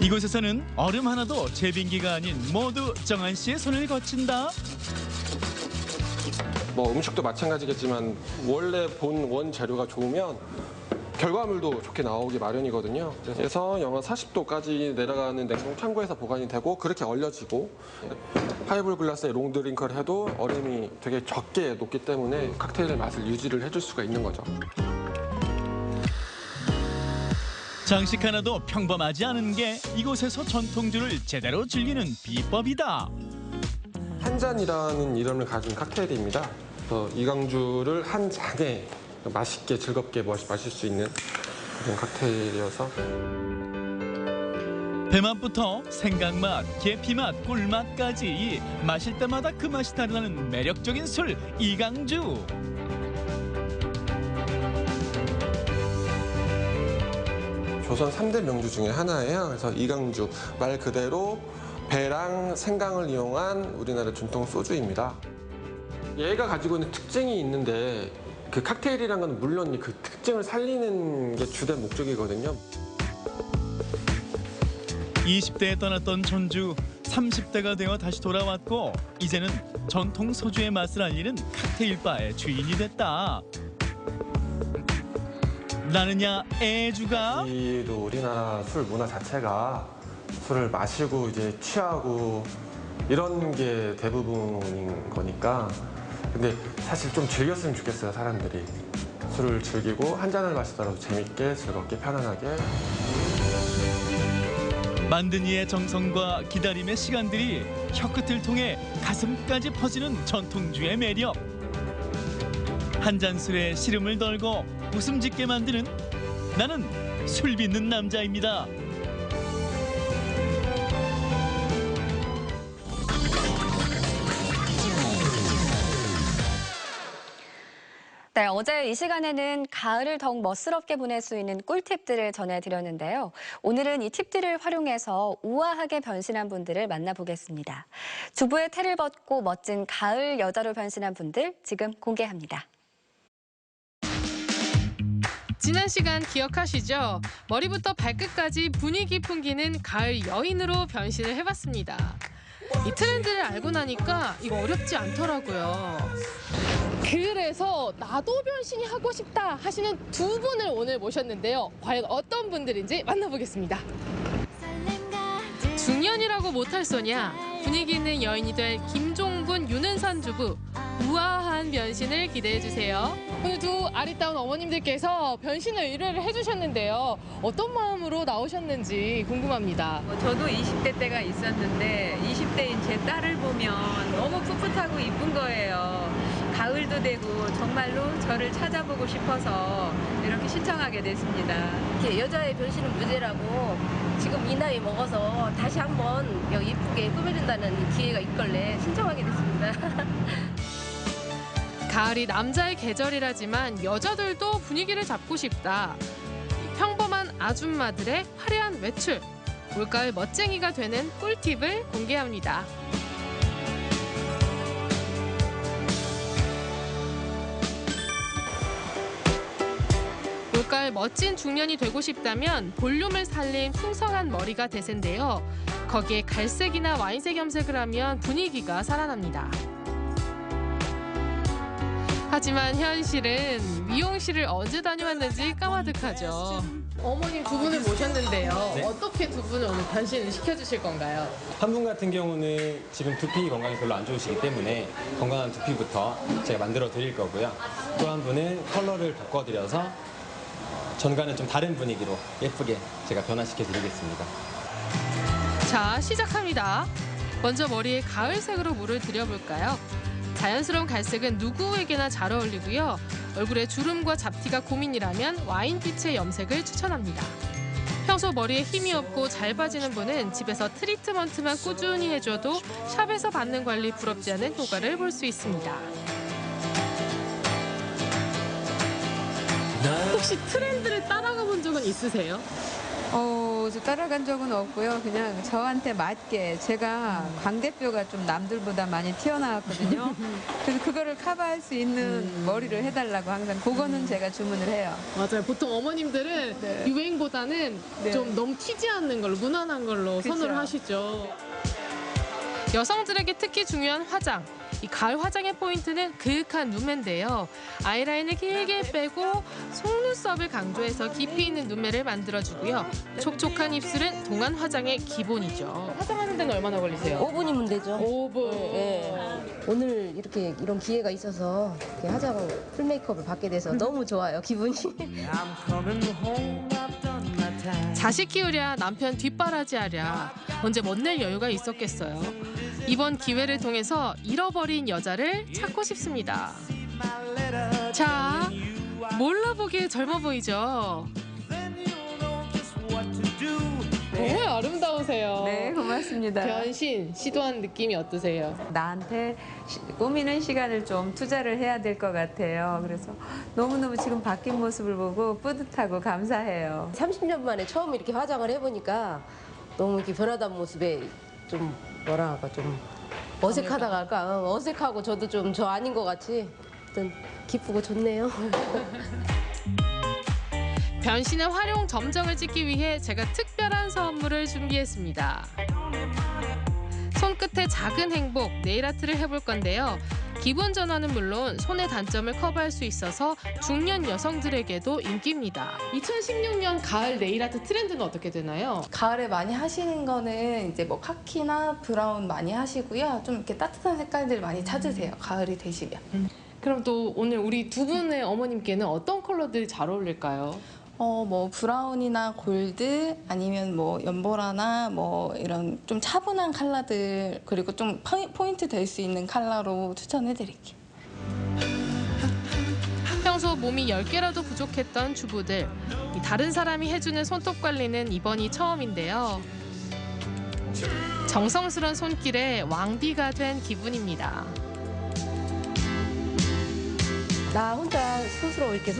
이곳에서는 얼음 하나도 재빙기가 아닌 모두 정한 씨의 손을 거친다. 뭐 음식도 마찬가지겠지만 원래 본 원재료가 좋으면 결과물도 좋게 나오기 마련이거든요. 그래서 영하 40도까지 내려가는 냉동 창고에서 보관이 되고 그렇게 얼려지고 하이볼 글라스에 롱드링크를 해도 얼음이 되게 적게 녹기 때문에 칵테일의 맛을 유지를 해줄 수가 있는 거죠. 장식 하나도 평범하지 않은 게 이곳에서 전통주를 제대로 즐기는 비법이다. 한 잔이라는 이름을 가진 칵테일입니다. 이강주를 한 잔에 맛있게 즐겁게 마실 수 있는 그런 칵테일이어서 배맛부터 생강맛, 계피맛, 꿀맛까지 마실 때마다 그 맛이 다르다는 매력적인 술 이강주. 조선 3대 명주 중에 하나예요. 그래서 이강주 말 그대로 배랑 생강을 이용한 우리나라 전통 소주입니다. 얘가 가지고 있는 특징이 있는데 그 칵테일이란 건 물론 그 특징을 살리는 게 주된 목적이거든요. 20대에 떠났던 전주, 30대가 되어 다시 돌아왔고 이제는 전통 소주의 맛을 알리는 칵테일 바의 주인이 됐다. 나느냐 애주가? 우리나라 술 문화 자체가 술을 마시고 이제 취하고 이런 게 대부분인 거니까. 근데 사실 좀 즐겼으면 좋겠어요, 사람들이. 술을 즐기고 한 잔을 마시더라도 재밌게, 즐겁게, 편안하게. 만든 이의 정성과 기다림의 시간들이 혀끝을 통해 가슴까지 퍼지는 전통주의 매력. 한 잔 술에 시름을 덜고 웃음 짓게 만드는 나는 술 빚는 남자입니다. 네, 어제 이 시간에는 가을을 더욱 멋스럽게 보낼 수 있는 꿀팁들을 전해드렸는데요. 오늘은 이 팁들을 활용해서 우아하게 변신한 분들을 만나보겠습니다. 주부의 태를 벗고 멋진 가을 여자로 변신한 분들 지금 공개합니다. 지난 시간 기억하시죠? 머리부터 발끝까지 분위기 풍기는 가을 여인으로 변신을 해봤습니다. 이 트렌드를 알고 나니까 이거 어렵지 않더라고요. 그래서 나도 변신이 하고 싶다 하시는 두 분을 오늘 모셨는데요. 과연 어떤 분들인지 만나보겠습니다. 중년이라고 못할 소냐, 분위기 있는 여인이 될 김종군, 윤은선 주부. 우아한 변신을 기대해주세요. 오늘 두 아리따운 어머님들께서 변신을 의뢰를 해주셨는데요. 어떤 마음으로 나오셨는지 궁금합니다. 저도 20대 때가 있었는데 20대인 제 딸을 보면 너무 풋풋하고 이쁜 거예요. 가을도 되고 정말로 저를 찾아보고 싶어서 이렇게 신청하게 됐습니다. 여자의 변신은 무죄라고 지금 이 나이 먹어서 다시 한번 예쁘게 꾸며준다는 기회가 있걸래 신청하게 됐습니다. 가을이 남자의 계절이라지만 여자들도 분위기를 잡고 싶다. 평범한 아줌마들의 화려한 외출. 올가을 멋쟁이가 되는 꿀팁을 공개합니다. 올가을 멋진 중년이 되고 싶다면 볼륨을 살린 풍성한 머리가 대세인데요. 거기에 갈색이나 와인색 염색을 하면 분위기가 살아납니다. 하지만 현실은 미용실을 언제 다녀왔는지 까마득하죠. 어머님 두 분을 모셨는데요. 네. 어떻게 두 분을 오늘 변신을 시켜주실 건가요? 한 분 같은 경우는 지금 두피 건강이 별로 안 좋으시기 때문에 건강한 두피부터 제가 만들어 드릴 거고요. 또 한 분은 컬러를 바꿔드려서 전과는 좀 다른 분위기로 예쁘게 제가 변화시켜 드리겠습니다. 자, 시작합니다. 먼저 머리에 가을색으로 물을 들여볼까요? 자연스러운 갈색은 누구에게나 잘 어울리고요. 얼굴에 주름과 잡티가 고민이라면 와인빛의 염색을 추천합니다. 평소 머리에 힘이 없고 잘 빠지는 분은 집에서 트리트먼트만 꾸준히 해줘도 샵에서 받는 관리 부럽지 않은 효과를 볼 수 있습니다. 혹시 트렌드를 따라가 본 적은 있으세요? 저 따라간 적은 없고요. 그냥 저한테 맞게 제가 광대뼈가 좀 남들보다 많이 튀어나왔거든요. 그래서 그거를 커버할 수 있는 머리를 해달라고 항상 그거는 제가 주문을 해요. 맞아요. 보통 어머님들은 네. 유행보다는 네. 좀 너무 튀지 않는 걸로, 무난한 걸로 그쵸. 선호를 하시죠. 여성들에게 특히 중요한 화장. 이 가을 화장의 포인트는 그윽한 눈매인데요. 아이라인을 길게 빼고 속눈썹을 강조해서 깊이 있는 눈매를 만들어주고요. 촉촉한 입술은 동안 화장의 기본이죠. 화장하는 데는 얼마나 걸리세요? 5분이면 되죠. 5분. 네. 오늘 이렇게 이런 기회가 있어서 이렇게 화장 풀 메이크업을 받게 돼서 너무 좋아요. 기분이. 자식 키우랴 남편 뒷바라지하랴 언제 멋낼 여유가 있었겠어요. 이번 기회를 통해서 잃어버린 여자를 찾고 싶습니다. 자, 몰라보기에 젊어 보이죠? 정말 아름다우세요. 네, 고맙습니다. 변신 시도한 느낌이 어떠세요? 나한테 꾸미는 시간을 좀 투자를 해야 될 것 같아요. 그래서 너무너무 지금 바뀐 모습을 보고 뿌듯하고 감사해요. 30년 만에 처음 이렇게 화장을 해보니까 너무 이렇게 변하던 모습에 좀 뭐라 할까 좀 어색하다가 할까 어색하고 저도 좀 저 아닌 것 같이 어떤 기쁘고 좋네요. 변신의 활용 점정을 찍기 위해 제가 특별한 선물을 준비했습니다. 손끝에 작은 행복, 네일아트를 해볼 건데요. 기본 전환은 물론 손의 단점을 커버할 수 있어서 중년 여성들에게도 인기입니다. 2016년 가을 네일아트 트렌드는 어떻게 되나요? 가을에 많이 하시는 거는 이제 뭐 카키나 브라운 많이 하시고요. 좀 이렇게 따뜻한 색깔들 많이 찾으세요. 가을이 되시면. 그럼 또 오늘 우리 두 분의 어머님께는 어떤 컬러들이 잘 어울릴까요? 뭐 브라운이나 골드 아니면 뭐 연보라나 뭐 이런 좀 차분한 컬러들 그리고 좀 포인트 될 수 있는 컬러로 추천해드릴게요. 평소 몸이 10개라도 부족했던 주부들. 다른 사람이 해주는 손톱 관리는 이번이 처음인데요. 정성스런 손길에 왕비가 된 기분입니다. 나 혼자 스스로 이렇게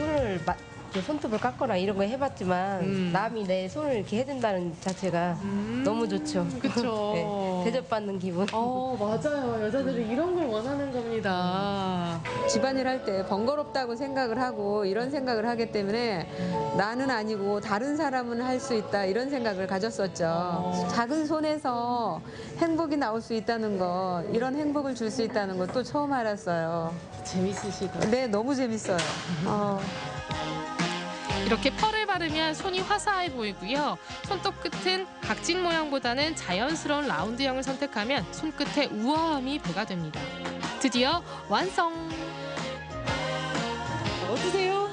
손톱을 깎거나 이런 거 해봤지만 남이 내 손을 이렇게 해준다는 자체가 너무 좋죠. 그렇죠. 네, 대접받는 기분. 맞아요. 여자들은 이런 걸 원하는 겁니다. 집안일 할 때 번거롭다고 생각을 하고 이런 생각을 하기 때문에 나는 아니고 다른 사람은 할 수 있다 이런 생각을 가졌었죠. 작은 손에서 행복이 나올 수 있다는 거, 이런 행복을 줄 수 있다는 거 또 처음 알았어요. 재밌으시다. 네, 너무 재밌어요. 이렇게 펄을 바르면 손이 화사해 보이고요. 손톱 끝은 각진 모양보다는 자연스러운 라운드형을 선택하면 손끝의 우아함이 배가 됩니다. 드디어 완성! 어떠세요?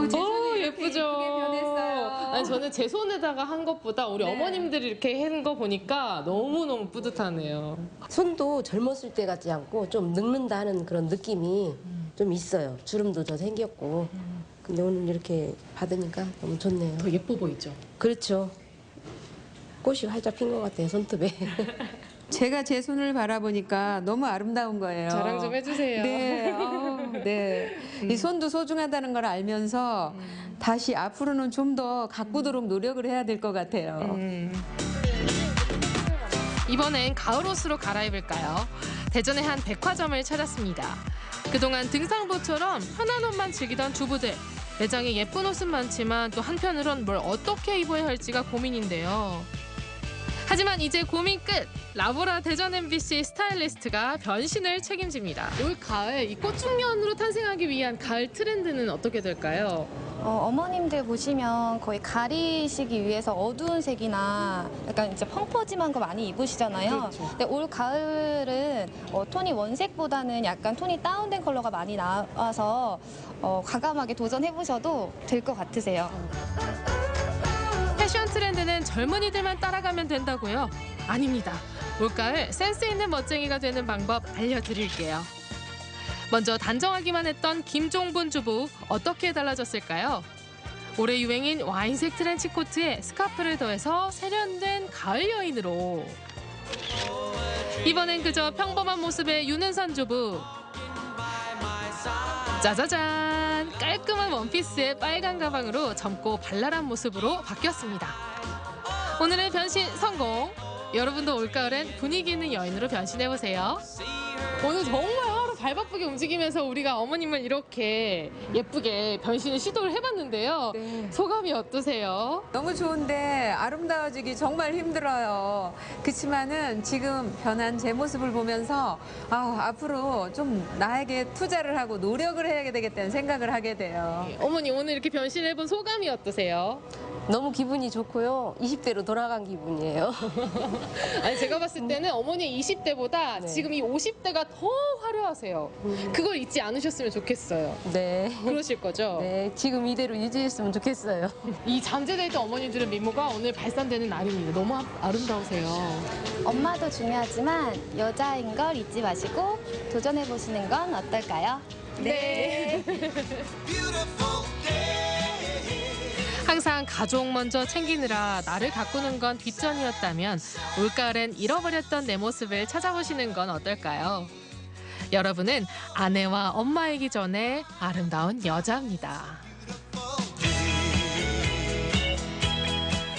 제 손이 예쁘죠? 예쁘게 변했어요. 아니, 저는 제 손에다가 한 것보다 우리 어머님들이 이렇게 한 거 보니까 너무너무 뿌듯하네요. 손도 젊었을 때 같지 않고 좀 늙는다 하는 그런 느낌이 좀 있어요. 주름도 더 생겼고. 근데 오늘 이렇게 받으니까 너무 좋네요. 더 예뻐 보이죠? 그렇죠. 꽃이 활짝 핀 것 같아요, 손톱에. 제가 제 손을 바라보니까 너무 아름다운 거예요. 자랑 좀 해주세요. 네, 네. 이 손도 소중하다는 걸 알면서 다시 앞으로는 좀 더 가꾸도록 노력을 해야 될 것 같아요. 이번엔 가을 옷으로 갈아입을까요? 대전의 한 백화점을 찾았습니다. 그동안 등산복처럼 편한 옷만 즐기던 주부들. 매장에 예쁜 옷은 많지만 또 한편으론 뭘 어떻게 입어야 할지가 고민인데요. 하지만 이제 고민 끝! 라보라 대전 MBC 스타일리스트가 변신을 책임집니다. 올 가을 이 꽃중년으로 탄생하기 위한 가을 트렌드는 어떻게 될까요? 어머님들 보시면 거의 가리시기 위해서 어두운 색이나 약간 이제 펑퍼짐한 거 많이 입으시잖아요. 그렇죠. 근데 올 가을은 톤이 원색보다는 약간 톤이 다운된 컬러가 많이 나와서 과감하게 도전해보셔도 될 것 같으세요. 패션 트렌드는 젊은이들만 따라가면 된다고요? 아닙니다. 올가을 센스 있는 멋쟁이가 되는 방법 알려드릴게요. 먼저 단정하기만 했던 김종분 주부 어떻게 달라졌을까요? 올해 유행인 와인색 트렌치 코트에 스카프를 더해서 세련된 가을 여인으로. 이번엔 그저 평범한 모습의 윤은선 주부. 짜자잔! 깔끔한 원피스에 빨간 가방으로 젊고 발랄한 모습으로 바뀌었습니다. 오늘의 변신 성공! 여러분도 올가을엔 분위기 있는 여인으로 변신해보세요. 오늘 정말 하루 발바쁘게 움직이면서 우리가 어머님을 이렇게 예쁘게 변신을 시도를 해봤는데요. 네. 소감이 어떠세요? 너무 좋은데 아름다워지기 정말 힘들어요. 그렇지만은 지금 변한 제 모습을 보면서 앞으로 좀 나에게 투자를 하고 노력을 해야 되겠다는 생각을 하게 돼요. 어머니 오늘 이렇게 변신해본 소감이 어떠세요? 너무 기분이 좋고요. 20대로 돌아간 기분이에요. 아니 제가 봤을 때는 어머니 20대보다 네. 지금 이 50대가 더 화려하세요. 그걸 잊지 않으셨으면 좋겠어요. 네. 그러실 거죠? 네, 지금 이대로 유지했으면 좋겠어요. 이 잠재되던 어머니들의 미모가 오늘 발산되는 날입니다. 너무 아름다우세요. 엄마도 중요하지만 여자인 걸 잊지 마시고 도전해보시는 건 어떨까요? 네. 항상 가족 먼저 챙기느라 나를 가꾸는 건 뒷전이었다면 올가을엔 잃어버렸던 내 모습을 찾아보시는 건 어떨까요? 여러분은 아내와 엄마이기 전에 아름다운 여자입니다.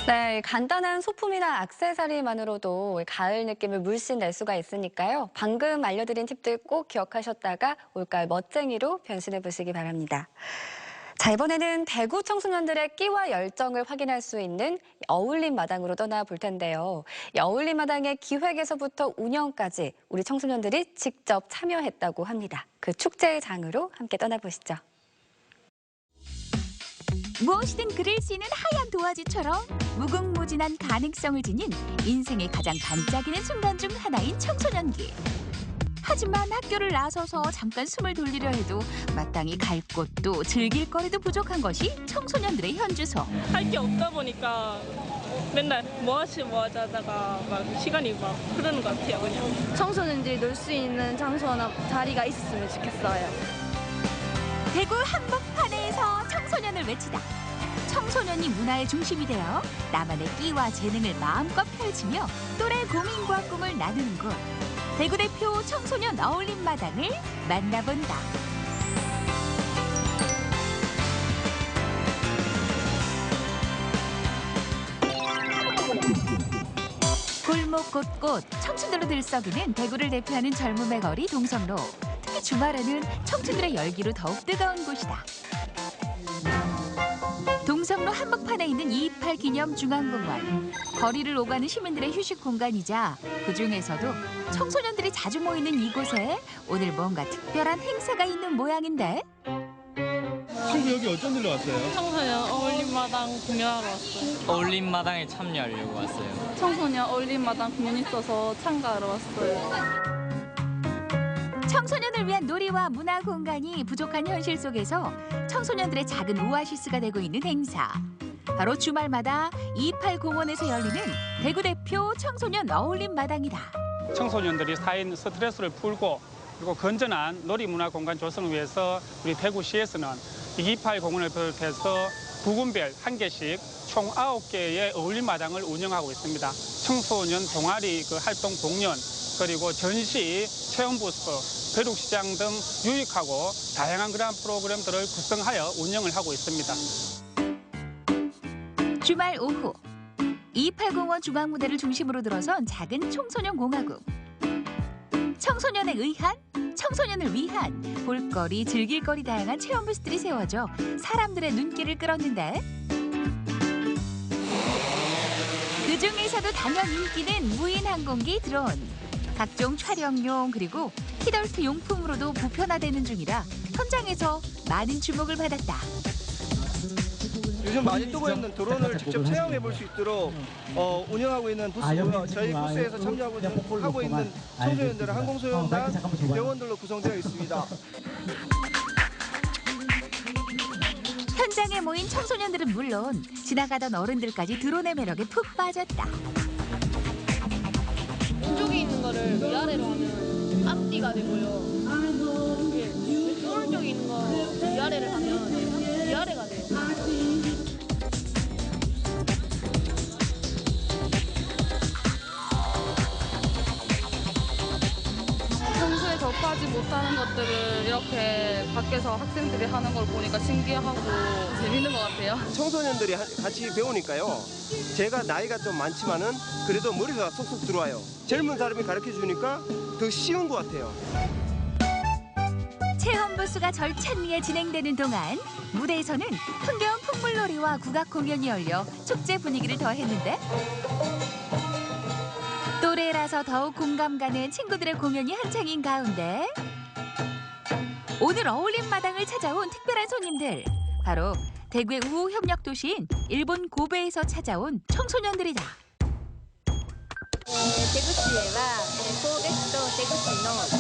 네, 간단한 소품이나 액세서리만으로도 가을 느낌을 물씬 낼 수가 있으니까요. 방금 알려드린 팁들 꼭 기억하셨다가 올가을 멋쟁이로 변신해 보시기 바랍니다. 자, 이번에는 대구 청소년들의 끼와 열정을 확인할 수 있는 어울림 마당으로 떠나볼 텐데요. 이 어울림 마당의 기획에서부터 운영까지 우리 청소년들이 직접 참여했다고 합니다. 그 축제의 장으로 함께 떠나보시죠. 무엇이든 그릴 수 있는 하얀 도화지처럼 무궁무진한 가능성을 지닌 인생의 가장 반짝이는 순간 중 하나인 청소년기. 하지만 학교를 나서서 잠깐 숨을 돌리려 해도 마땅히 갈 곳도 즐길 거리도 부족한 것이 청소년들의 현주소. 할 게 없다 보니까 맨날 뭐 하지 하다가 막 시간이 막 흐르는 것 같아요, 그냥. 청소년들이 놀 수 있는 장소나 자리가 있었으면 좋겠어요. 대구 한복판에서 청소년을 외치다. 청소년이 문화의 중심이 되어 나만의 끼와 재능을 마음껏 펼치며 또래 고민과 꿈을 나누는 곳. 대구 대표 청소년 어울림 마당을 만나본다. 골목 곳곳 청춘들로 들썩이는 대구를 대표하는 젊음의 거리 동성로. 특히 주말에는 청춘들의 열기로 더욱 뜨거운 곳이다. 동성로 한복판에 있는 228 기념 중앙공원. 거리를 오가는 시민들의 휴식 공간이자 그중에서도 청소년들이 자주 모이는 이곳에 오늘 뭔가 특별한 행사가 있는 모양인데. 친구 여기 어쩐 일로 왔어요? 청소년 어울림마당 공연하러 왔어요. 어울림마당에 참여하려고 왔어요. 청소년 어울림마당 공연 있어서 참가하러 왔어요. 청소년을 위한 놀이와 문화 공간이 부족한 현실 속에서 청소년들의 작은 오아시스가 되고 있는 행사. 바로 주말마다 228 공원에서 열리는 대구 대표 청소년 어울림 마당이다. 청소년들이 쌓인 스트레스를 풀고 그리고 건전한 놀이 문화 공간 조성을 위해서 우리 대구시에서는 228 공원을 비롯해서 부군별 1개씩 총 9개의 어울림마당을 운영하고 있습니다. 청소년 동아리 활동 공연, 그리고 전시, 체험부스, 벼룩시장 등 유익하고 다양한 그런 프로그램들을 구성하여 운영을 하고 있습니다. 주말 오후 280원 중앙무대를 중심으로 들어선 작은 청소년 공화국. 청소년에 의한, 청소년을 위한 볼거리, 즐길거리 다양한 체험 부스들이 세워져 사람들의 눈길을 끌었는데 그중에서도 단연 인기는 무인 항공기 드론. 각종 촬영용 그리고 키덜트 용품으로도 보편화되는 중이라 현장에서 많은 주목을 받았다. 요즘 많이 뜨고 있는 드론을 직접 체험해 볼 수 있도록 운영하고 있는 부스고요. 저희 부스에서 참여하고 있는 청소년들은 항공소년단, 대원들로 구성되어 있습니다. 현장에 모인 청소년들은 물론 지나가던 어른들까지 드론의 매력에 푹 빠졌다. 왼쪽에 있는 거를 위아래로 하면 앞뒤가 되고요. 오른쪽에 있는 거 위아래를 하면 위아래가 돼요. 평소에 접하지 못하는 것들을 이렇게 밖에서 학생들이 하는 걸 보니까 신기하고 재밌는 것 같아요. 청소년들이 같이 배우니까요. 제가 나이가 좀 많지만은 그래도 머리가 쏙쏙 들어와요. 젊은 사람이 가르쳐 주니까 더 쉬운 것 같아요. 체험 부스가 절찬리에 진행되는 동안 무대에서는 흥겨운 풍물놀이와 국악 공연이 열려 축제 분위기를 더했는데 또래라서 더욱 공감 가는 친구들의 공연이 한창인 가운데 오늘 어울림마당을 찾아온 특별한 손님들 바로 대구의 우호 협력 도시인 일본 고베에서 찾아온 청소년들이다. テグ市へは神戸市とテグ市の親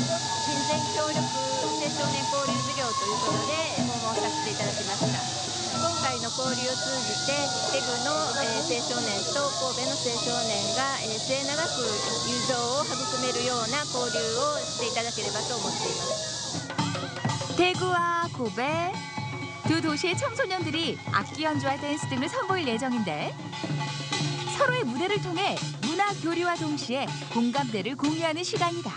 善協力青少年交流事業ということで訪問させていただきました。今回の交流を通じてテグの青少年と神戸の青少年が末永く友情を育めるような交流をしていただければと思っています。 대구와 고베 두 도시의 청소년들이 악기 연주와 댄스 등을 선보일 예정인데 서로의 무대를 통해 문화 교류와 동시에 공감대를 공유하는 시간이다.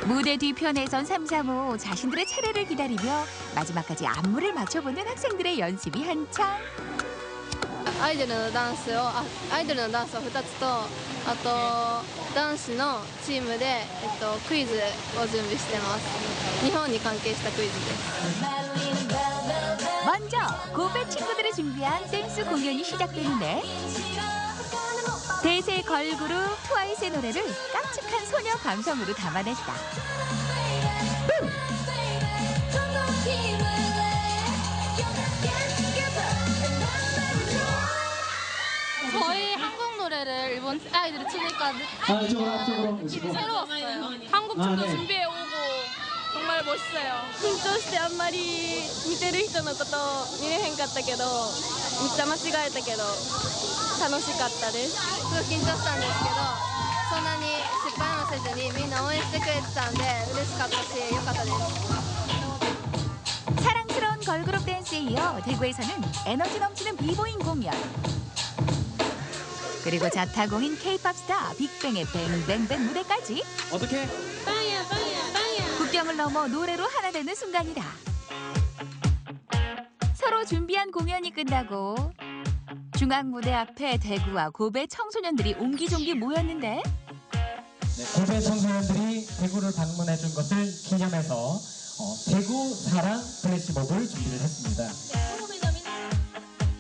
무대 뒤편에선 335 자신들의 차례를 기다리며 마지막까지 안무를 맞춰보는 학생들의 연습이 한창. アイドルのダンスを2つとあと男子のチームで、クイズを準備してます。日本に関係したクイズです。 먼저 고베 친구들이 준비한 댄스 공연이 시작되는데 대세 걸그룹 트와이스의 노래를 깜찍한 소녀 감성으로 담아냈다. 저희 한국 노래를 일본 아이들이 추니까 새로웠어요. 한국 춤도 준비해오고 정말 멋있어요. 緊張してあんまり見てる人のこと見れへんかったけどめっちゃ間違えたけど楽しかったです。すごい緊張したんですけどそんなに失敗もせずにみんな応援してくれてたんで嬉しかったし良かったです。 사랑스러운 걸그룹 댄스에 이어 대구에서는 에너지 넘치는 비보잉 공연 그리고 자타공인 K-팝 스타 빅뱅의 뱅뱅뱅 무대까지 어떻게? 빵이야 빵이야 빵이야. 국경을 넘어 노래로 하나 되는 순간이다. 서로 준비한 공연이 끝나고 중앙 무대 앞에 대구와 고베 청소년들이 옹기종기 모였는데 고베 청소년들이 대구를 방문해 준 것을 기념해서 대구 사랑 플래시몹을 준비를 했습니다.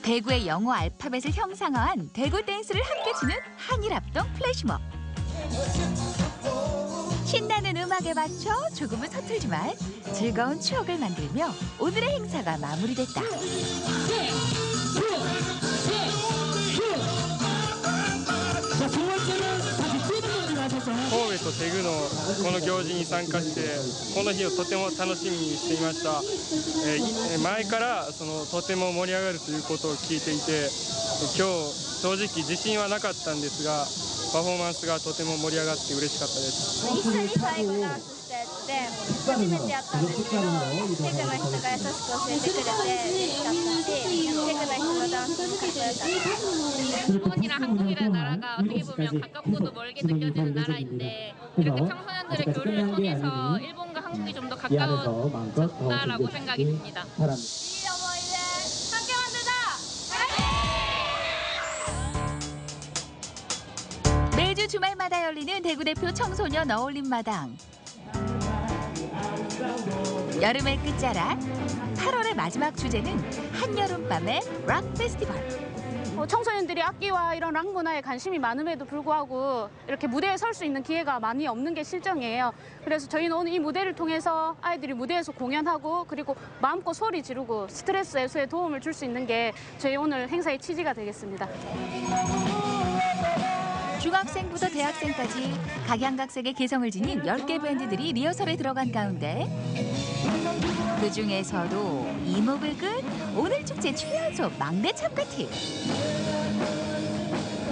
대구의 영어 알파벳을 형상화한 대구 댄스를 함께 추는 한일합동 플래시몹. 신나는 음악에 맞춰 조금은 서툴지만 즐거운 추억을 만들며 오늘의 행사가 마무리됐다. 神戸とテグのこの行事に参加してこの日をとても楽しみにしていました。前からとても盛り上がるということを聞いていて今日正直自信はなかったんですがパフォーマンスがとても盛り上がって嬉しかったです。一緒に最後ダンスして生徒で初めてやったんですけど、テクの人が優しく教えてくれて嬉しかったし、テクの人のダンスもかっこよかったです。 일본이랑 한국이라는 나라가 어떻게 보면 가깝고도 멀게 느껴지는 나라인데 이렇게 청소년들의 교류를 통해서 일본과 한국이 좀 더 가까워졌다라고 생각이 듭니다. 매주 주말마다 열리는 대구 대표 청소년 어울림 마당. 여름의 끝자락, 8월의 마지막 주제는 한여름밤의 락 페스티벌. 청소년들이 악기와 이런 락 문화에 관심이 많음에도 불구하고 이렇게 무대에 설 수 있는 기회가 많이 없는 게 실정이에요. 그래서 저희는 오늘 이 무대를 통해서 아이들이 무대에서 공연하고 그리고 마음껏 소리 지르고 스트레스 해소에 도움을 줄 수 있는 게 저희 오늘 행사의 취지가 되겠습니다. 중학생부터 대학생까지 각양각색의 개성을 지닌 10개 밴드들이 리허설에 들어간 가운데 그중에서도 이목을 끈 오늘 축제 최연소 막내 참가팀.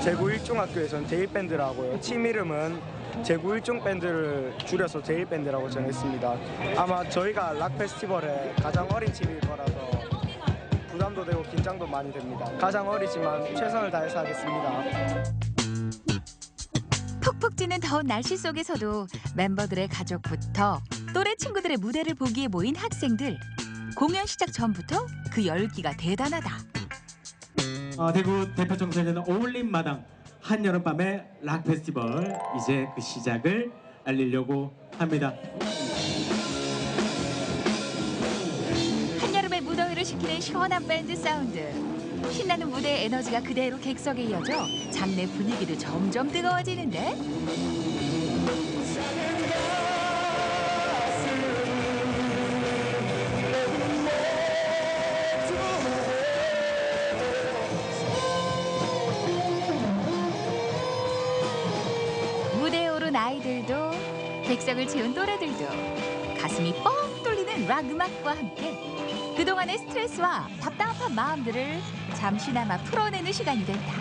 제9일중학교에선 제1밴드라고요. 팀 이름은 제9일중밴드를 줄여서 제1밴드라고 정했습니다. 아마 저희가 락 페스티벌에 가장 어린 팀일 거라서 부담도 되고 긴장도 많이 됩니다. 가장 어리지만 최선을 다해서 하겠습니다. 푹푹 찌는 더운 날씨 속에서도 멤버들의 가족부터 또래 친구들의 무대를 보기에 모인 학생들. 공연 시작 전부터 그 열기가 대단하다. 대구 대표 청소년 어울림 마당 한여름밤의 락 페스티벌 이제 그 시작을 알리려고 합니다. 한여름의 무더위를 식히는 시원한 밴드 사운드. 신나는 무대의 에너지가 그대로 객석에 이어져 장내 분위기도 점점 뜨거워지는데 무대에 오른 아이들도 객석을 채운 또래들도 가슴이 뻥 뚫리는 락 음악과 함께 그동안의 스트레스와 답답한 마음들을 잠시나마 풀어내는 시간이 된다.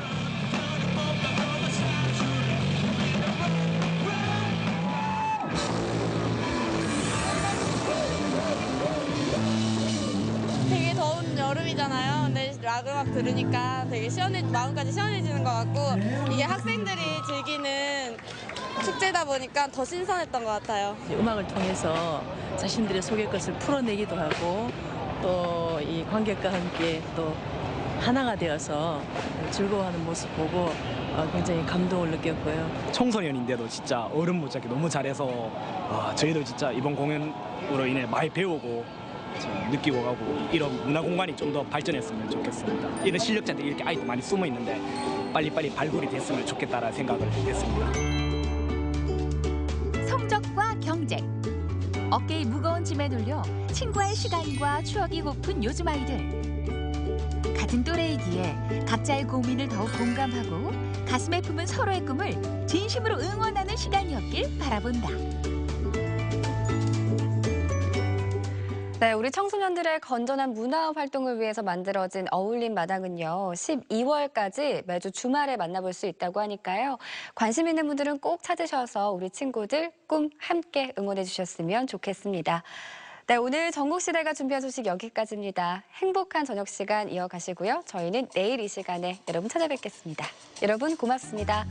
되게 더운 여름이잖아요. 근데 락 음악 들으니까 되게 마음까지 시원해지는 것 같고 이게 학생들이 즐기는 축제다 보니까 더 신선했던 것 같아요. 음악을 통해서 자신들의 속의 것을 풀어내기도 하고 또 이 관객과 함께 또 하나가 되어서 즐거워하는 모습 보고 굉장히 감동을 느꼈고요. 청소년인데도 진짜 어른 못지않게 너무 잘해서 저희도 진짜 이번 공연으로 인해 많이 배우고 느끼고 가고 이런 문화 공간이 좀 더 발전했으면 좋겠습니다. 이런 실력자들이 이렇게 아이도 많이 숨어 있는데 빨리빨리 발굴이 됐으면 좋겠다라는 생각을 했습니다. 성적과 경쟁. 어깨에 무거운 짐에 눌려 친구와의 시간과 추억이 고픈 요즘 아이들. 같은 또래이기에 각자의 고민을 더욱 공감하고 가슴에 품은 서로의 꿈을 진심으로 응원하는 시간이었길 바라본다. 네, 우리 청소년들의 건전한 문화 활동을 위해서 만들어진 어울림 마당은요, 12월까지 매주 주말에 만나볼 수 있다고 하니까요. 관심 있는 분들은 꼭 찾으셔서 우리 친구들 꿈 함께 응원해 주셨으면 좋겠습니다. 네, 오늘 전국시대가 준비한 소식 여기까지입니다. 행복한 저녁 시간 이어가시고요. 저희는 내일 이 시간에 여러분 찾아뵙겠습니다. 여러분 고맙습니다.